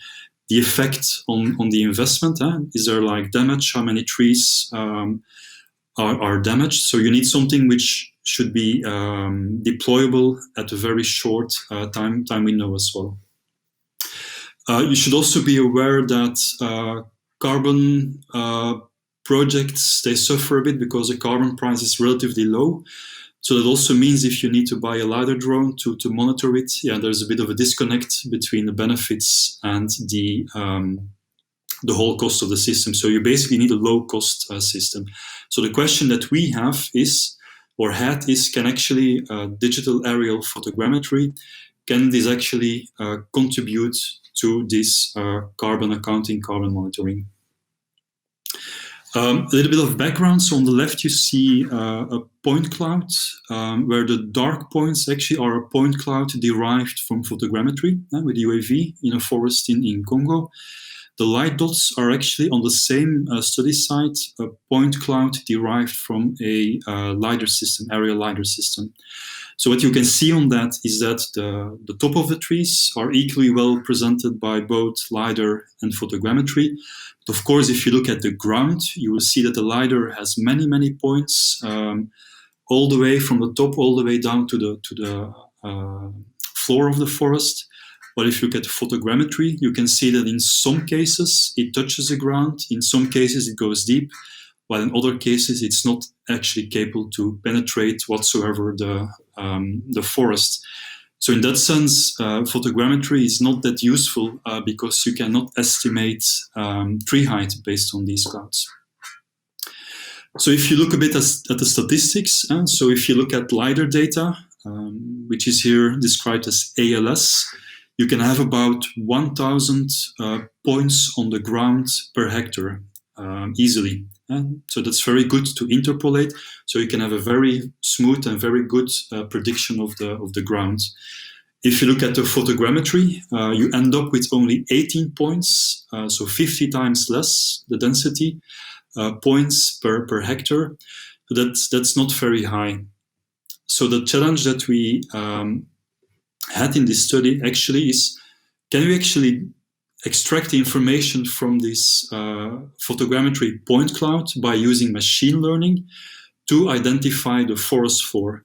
the effect on the investment. Is there like damage? How many trees are damaged? So you need something which should be deployable at a very short time window as well. You should also be aware that carbon projects, they suffer a bit because the carbon price is relatively low. So that also means if you need to buy a LiDAR drone to monitor it, there's a bit of a disconnect between the benefits and the whole cost of the system. So you basically need a low-cost system. So the question that we have is, or had is, can actually digital aerial photogrammetry, can this actually contribute to this carbon accounting, carbon monitoring? A little bit of background. So on the left, you see a point cloud, where the dark points actually are a point cloud derived from photogrammetry with UAV in a forest in Congo. The light dots are actually on the same study site, a point cloud derived from a LiDAR system, aerial LiDAR system. So what you can see on that is that the top of the trees are equally well presented by both LiDAR and photogrammetry. But of course, if you look at the ground, you will see that the LiDAR has many, many points, all the way from the top, all the way down to the floor of the forest. But if you look at the photogrammetry, you can see that in some cases it touches the ground, in some cases it goes deep, while in other cases it's not actually capable to penetrate whatsoever the forest. So in that sense, photogrammetry is not that useful because you cannot estimate tree height based on these clouds. So if you look a bit at the statistics, so if you look at LiDAR data, which is here described as ALS, you can have about 1,000 points on the ground per hectare easily. So that's very good to interpolate. So you can have a very smooth and very good prediction of the ground. If you look at the photogrammetry, you end up with only 18 points, so 50 times less the density points per hectare. So that's not very high. So the challenge that we had in this study actually is, can we actually extract the information from this photogrammetry point cloud by using machine learning to identify the forest floor?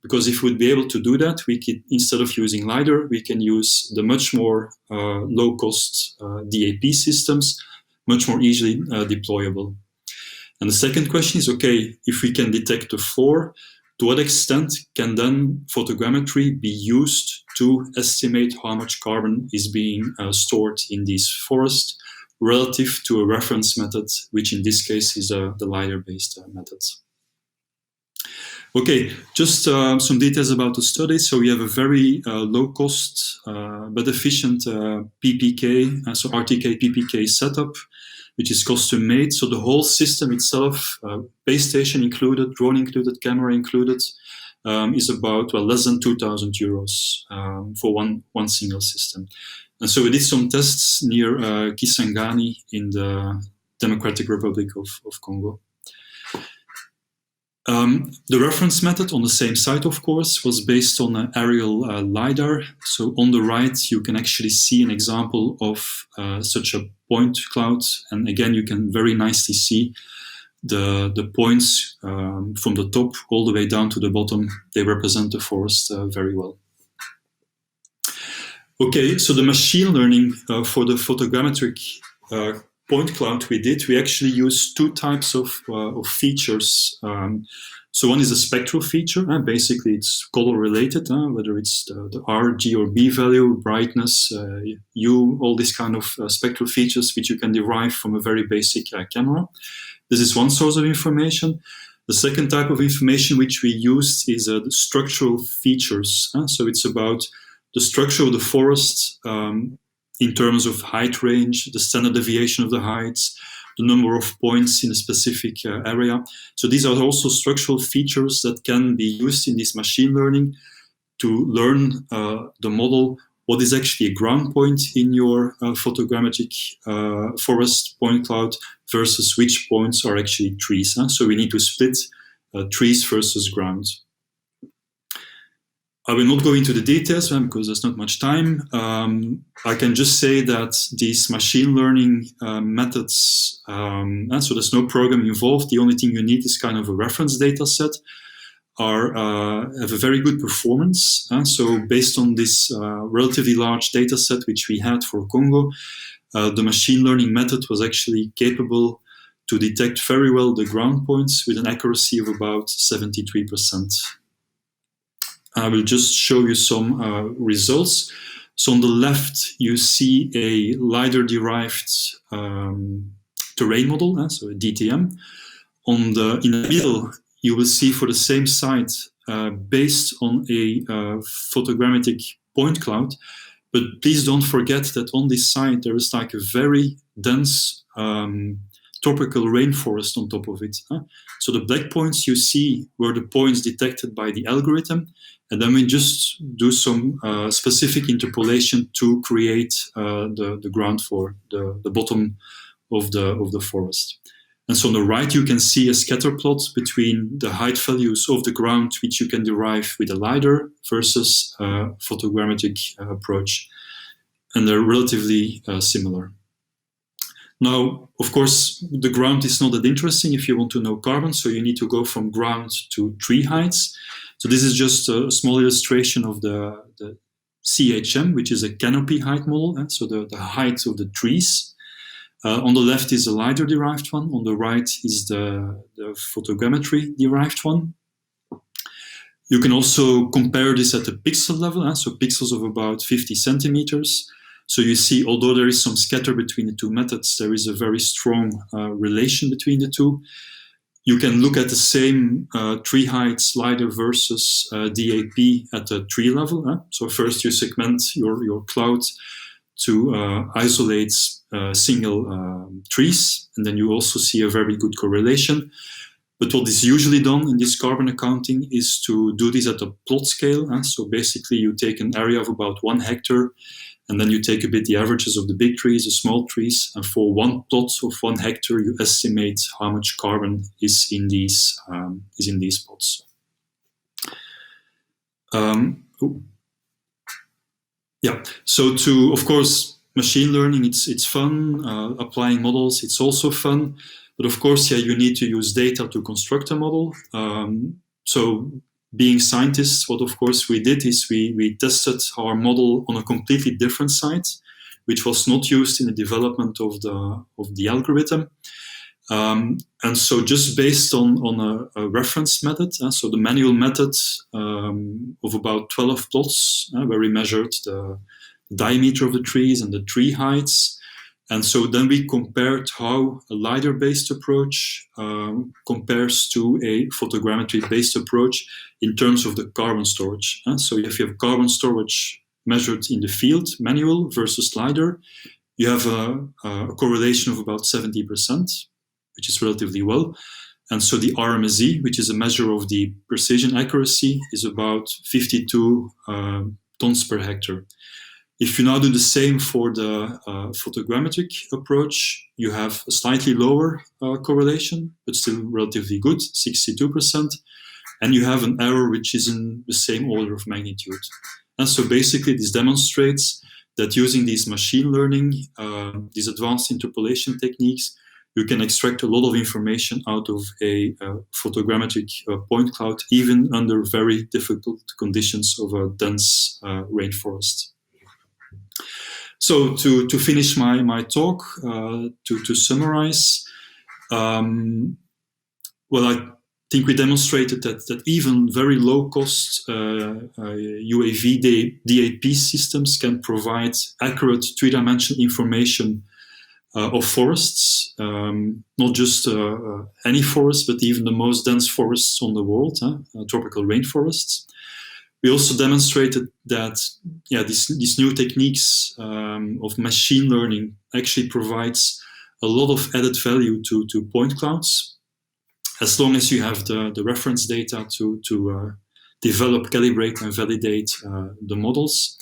Because if we'd be able to do that, we could, instead of using LiDAR, we can use the much more low-cost DAP systems, much more easily deployable. And the second question is, okay, if we can detect the floor, to what extent can then photogrammetry be used to estimate how much carbon is being stored in these forests relative to a reference method, which in this case is the LiDAR-based method. Okay, just some details about the study. So we have a very low-cost but efficient PPK, so RTK PPK setup, which is custom-made. So the whole system itself, base station included, drone included, camera included, is about less than 2,000 euros for one single system. And so we did some tests near Kisangani in the Democratic Republic of Congo. The reference method on the same site, of course, was based on an aerial LiDAR. So on the right, you can actually see an example of such a point cloud. And again, you can very nicely see the points from the top all the way down to the bottom. They represent the forest very well. Okay, so the machine learning for the photogrammetric point cloud we actually use two types of features. So one is a spectral feature. Basically, it's color related, whether it's the R, G, or B value, brightness, U, all these kind of spectral features which you can derive from a very basic camera. This is one source of information. The second type of information which we used is the structural features. So it's about the structure of the forest, in terms of height range, the standard deviation of the heights, the number of points in a specific area. So these are also structural features that can be used in this machine learning to learn the model, what is actually a ground point in your photogrammetric forest point cloud versus which points are actually trees. So we need to split trees versus ground. I will not go into the details because there's not much time. I can just say that these machine learning methods, so there's no program involved. The only thing you need is kind of a reference data set, have a very good performance. So based on this relatively large data set which we had for Congo, the machine learning method was actually capable to detect very well the ground points with an accuracy of about 73%. I will just show you some results. So on the left, you see a LiDAR-derived terrain model, so a DTM. In the middle, you will see for the same site, based on a photogrammetric point cloud. But please don't forget that on this site, there is like a very dense tropical rainforest on top of it. So the black points you see were the points detected by the algorithm. And then we just do some specific interpolation to create the ground for the bottom of the forest. And so on the right, you can see a scatter plot between the height values of the ground, which you can derive with a LiDAR versus a photogrammetric approach. And they're relatively similar. Now, of course, the ground is not that interesting if you want to know carbon, so you need to go from ground to tree heights. So this is just a small illustration of the CHM, which is a canopy height model, so the height of the trees. On the left is the LiDAR-derived one. On the right is the photogrammetry-derived one. You can also compare this at the pixel level, so pixels of about 50 centimeters. So you see, although there is some scatter between the two methods, there is a very strong relation between the two. You can look at the same tree height slider versus DAP at the tree level. So first you segment your cloud to isolate single trees, and then you also see a very good correlation. But what is usually done in this carbon accounting is to do this at a plot scale. So basically you take an area of about 1 hectare, and then you take a bit the averages of the big trees, the small trees, and for one plot of 1 hectare, you estimate how much carbon is in these plots. Yeah, so of course, machine learning, it's fun. Applying models, it's also fun. But of course, you need to use data to construct a model. So being scientists, what of course we did is we tested our model on a completely different site, which was not used in the development of the algorithm. And so just based on a reference method, so the manual method of about 12 plots, where we measured the diameter of the trees and the tree heights. And so then we compared how a LiDAR-based approach compares to a photogrammetry-based approach in terms of the carbon storage. So if you have carbon storage measured in the field, manual versus LiDAR, you have a correlation of about 70%, which is relatively well. And so the RMSE, which is a measure of the precision accuracy, is about 52 tons per hectare. If you now do the same for the photogrammetric approach, you have a slightly lower correlation, but still relatively good, 62%. And you have an error which is in the same order of magnitude. And so basically this demonstrates that using these machine learning, these advanced interpolation techniques, you can extract a lot of information out of a photogrammetric point cloud, even under very difficult conditions of a dense rainforest. So to finish my talk, to summarize, well, I think we demonstrated that even very low-cost UAV DAP systems can provide accurate three-dimensional information of forests, not just any forest, but even the most dense forests on the world, tropical rainforests. We also demonstrated that these new techniques of machine learning actually provides a lot of added value to point clouds, as long as you have the reference data to develop, calibrate, and validate the models.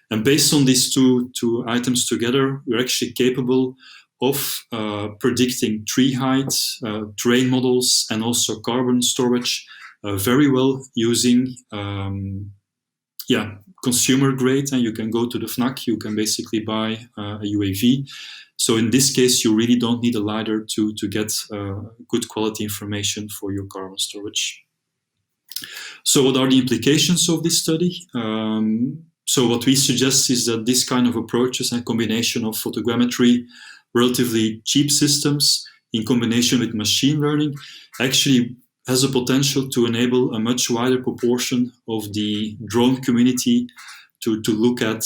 And based on these two items together, we're actually capable of predicting tree height, terrain models, and also carbon storage very well using consumer grade. And you can go to the FNAC, you can basically buy a UAV. So in this case, you really don't need a LiDAR to get good quality information for your carbon storage. So what are the implications of this study? So what we suggest is that this kind of approaches and combination of photogrammetry, relatively cheap systems in combination with machine learning actually has a potential to enable a much wider proportion of the drone community to look at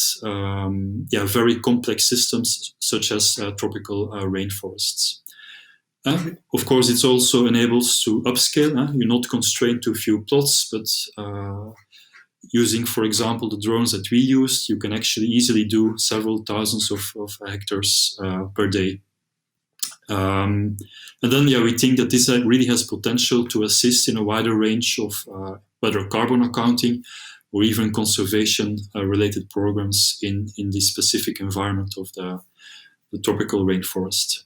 very complex systems such as tropical rainforests. Of course, it also enables to upscale. You're not constrained to a few plots, but using, for example, the drones that we used, you can actually easily do several thousands of hectares per day. And then, we think that this really has potential to assist in a wider range of whether carbon accounting or even conservation-related programs in this specific environment of the tropical rainforest.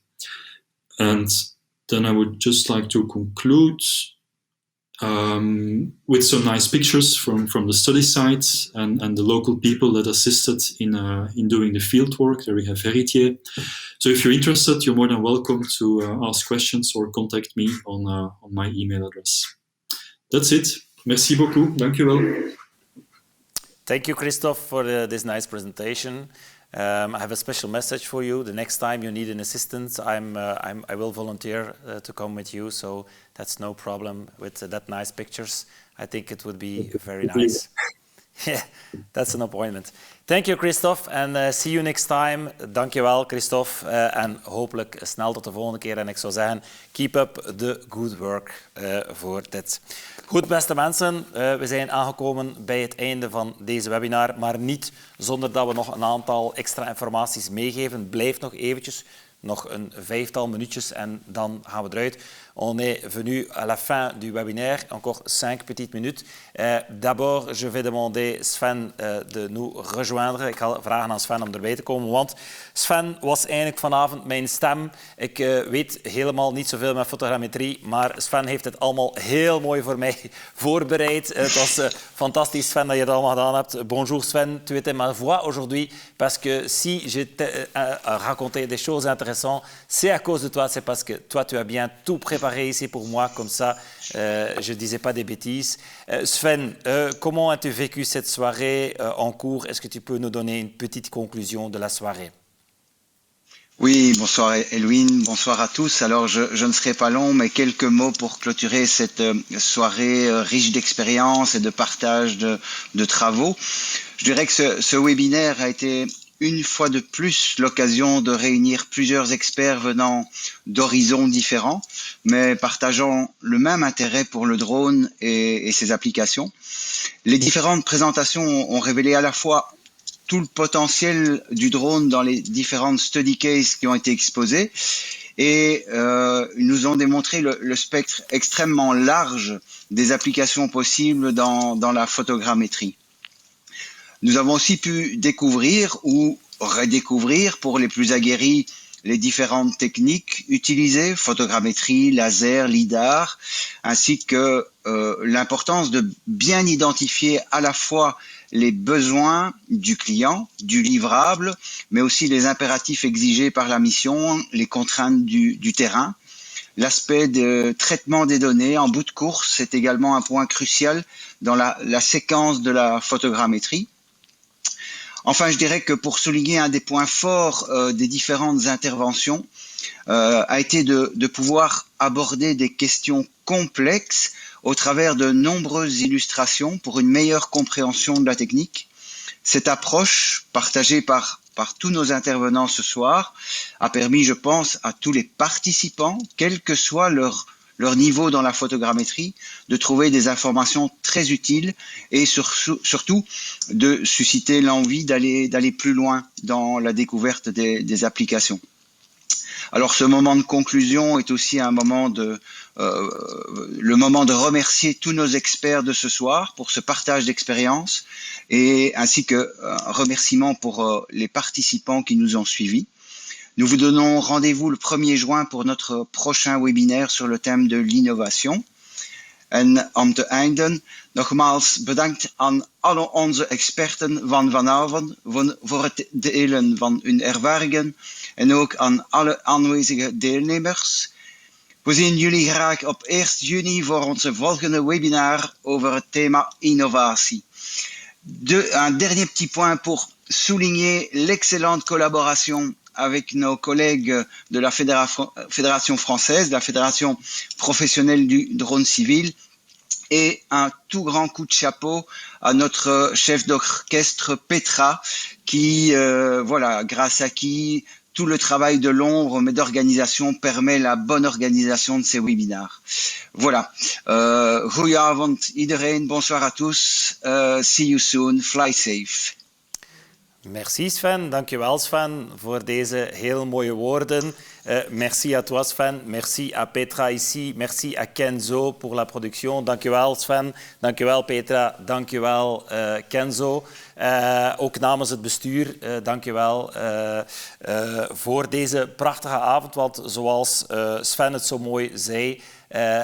And then I would just like to conclude with some nice pictures from the study site and the local people that assisted in doing the field work. There we have Héritier. So if you're interested, you're more than welcome to ask questions or contact me on my email address. That's it. Merci beaucoup. Dank u wel. Thank you, Christophe, for this nice presentation. I have a special message for you. The next time you need an assistant, I will volunteer to come with you, so that's no problem with that nice pictures. I think it would be very nice. Yeah, that's an appointment. Thank you, Christophe, and see you next time. Dankjewel, Christophe, en hopelijk snel tot de volgende keer. En ik zou zeggen, keep up the good work voor dit. Goed, beste mensen, we zijn aangekomen bij het einde van deze webinar, maar niet zonder dat we nog een aantal extra informaties meegeven. Blijf nog eventjes, nog een 5-tal minuutjes en dan gaan we eruit. On est venu à la fin du webinaire, encore 5 petites minutes. D'abord, je vais demander Sven de nous rejoindre. Ik ga vragen aan Sven om erbij te komen, want Sven was eigenlijk vanavond mijn stem. Ik weet helemaal niet zoveel met fotogrammetrie, maar Sven heeft het allemaal heel mooi voor mij voorbereid. Het was fantastisch, Sven, dat je het allemaal gedaan hebt. Bonjour Sven, tu étais ma voix aujourd'hui, parce que si je racontais des choses intéressantes, c'est à cause de toi, c'est parce que toi, tu as bien tout préparé ici pour moi, comme ça, je ne disais pas des bêtises. Sven, comment as-tu vécu cette soirée en cours? Est-ce que tu peux nous donner une petite conclusion de la soirée? Oui, bonsoir Elwin, bonsoir à tous. Alors je ne serai pas long, mais quelques mots pour clôturer cette soirée riche d'expériences et de partage de travaux. Je dirais que ce webinaire a été une fois de plus l'occasion de réunir plusieurs experts venant d'horizons différents, mais partageant le même intérêt pour le drone et ses applications. Les différentes présentations ont révélé à la fois tout le potentiel du drone dans les différentes study cases qui ont été exposées et ils nous ont démontré le spectre extrêmement large des applications possibles dans la photogrammétrie. Nous avons aussi pu découvrir ou redécouvrir pour les plus aguerris les différentes techniques utilisées, photogrammétrie, laser, lidar, ainsi que l'importance de bien identifier à la fois les besoins du client, du livrable, mais aussi les impératifs exigés par la mission, les contraintes du terrain. L'aspect de traitement des données en bout de course est également un point crucial dans la séquence de la photogrammétrie. Enfin, je dirais que pour souligner un des points forts des différentes interventions, a été de pouvoir aborder des questions complexes au travers de nombreuses illustrations pour une meilleure compréhension de la technique. Cette approche, partagée par tous nos intervenants ce soir, a permis, je pense, à tous les participants, quel que soit leur niveau dans la photogrammétrie, de trouver des informations très utiles et surtout de susciter l'envie d'aller plus loin dans la découverte des applications. Alors ce moment de conclusion est aussi un moment le moment de remercier tous nos experts de ce soir pour ce partage d'expériences et ainsi que un remerciement pour les participants qui nous ont suivis. Nous vous donnons rendez-vous le 1er juin pour notre prochain webinaire sur le thème de l'innovation. En om te einden, nogmaals bedankt aan alle onze experten van vanavond voor het delen van hun ervaringen en ook aan alle aanwezige deelnemers. We zien jullie graag op 1 juni voor onze volgende webinar over het thema innovatie. Un dernier petit point pour souligner l'excellente collaboration avec nos collègues de la Fédération française, de la Fédération professionnelle du drone civil, et un tout grand coup de chapeau à notre chef d'orchestre Petra, qui, grâce à qui tout le travail de l'ombre mais d'organisation permet la bonne organisation de ces webinars. Voilà. Goedenavond iedereen, bonsoir à tous. See you soon, fly safe. Merci Sven, dankjewel Sven voor deze heel mooie woorden. Merci à toi Sven, merci à Petra ici, merci à Kenzo pour la production. Dankjewel Sven, dankjewel Petra, dankjewel Kenzo. Ook namens het bestuur, dankjewel voor deze prachtige avond. Want zoals Sven het zo mooi zei,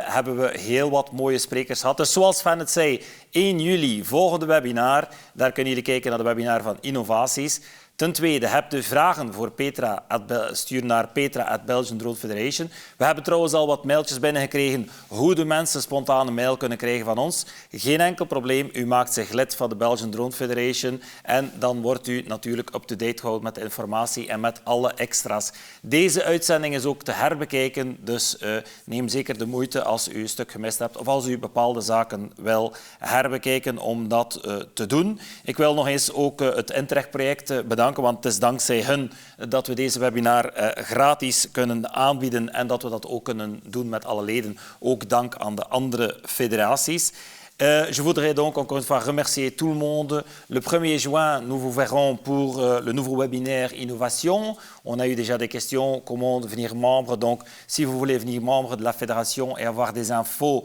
hebben we heel wat mooie sprekers gehad. Dus zoals Sven het zei, 1 juli, volgende webinar. Daar kunnen jullie kijken naar de webinar van innovaties. Ten tweede, hebt u vragen voor Petra, stuur naar Petra@Belgian Drone Federation. We hebben trouwens al wat mailtjes binnengekregen hoe de mensen spontaan een mail kunnen krijgen van ons. Geen enkel probleem, u maakt zich lid van de Belgian Drone Federation en dan wordt u natuurlijk up-to-date gehouden met de informatie en met alle extra's. Deze uitzending is ook te herbekijken, dus neem zeker de moeite als u een stuk gemist hebt of als u bepaalde zaken wil herbekijken om dat te doen. Ik wil nog eens ook het INTERREG-project bedanken, want het is dankzij hun dat we deze webinar gratis kunnen aanbieden en dat we dat ook kunnen doen met alle leden. Ook dank aan de andere federaties. Je voudrais donc encore une fois remercier tout le monde. Le 1er juin, nous vous verrons pour le nouveau webinaire Innovation. On a eu déjà des questions, comment devenir membre. Donc, si vous voulez devenir membre de la fédération et avoir des infos,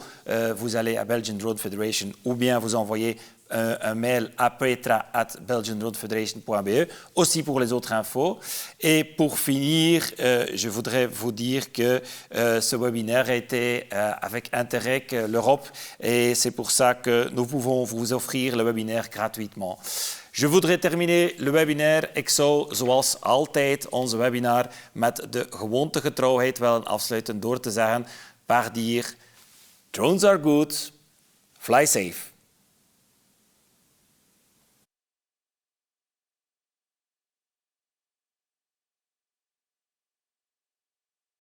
vous allez à Belgian Drone Federation ou bien vous envoyez un mail à petra@belgiandronefederation.be, aussi pour les autres infos. Et pour finir, je voudrais vous dire que ce webinaire a été avec INTERREG l'Europe et c'est pour ça que nous pouvons vous offrir le webinaire gratuitement. Je voudrais terminen le webinar. Ik zou zoals altijd onze webinar met de gewoontegetrouwheid willen afsluiten door te zeggen, par dire, drones are good, fly safe.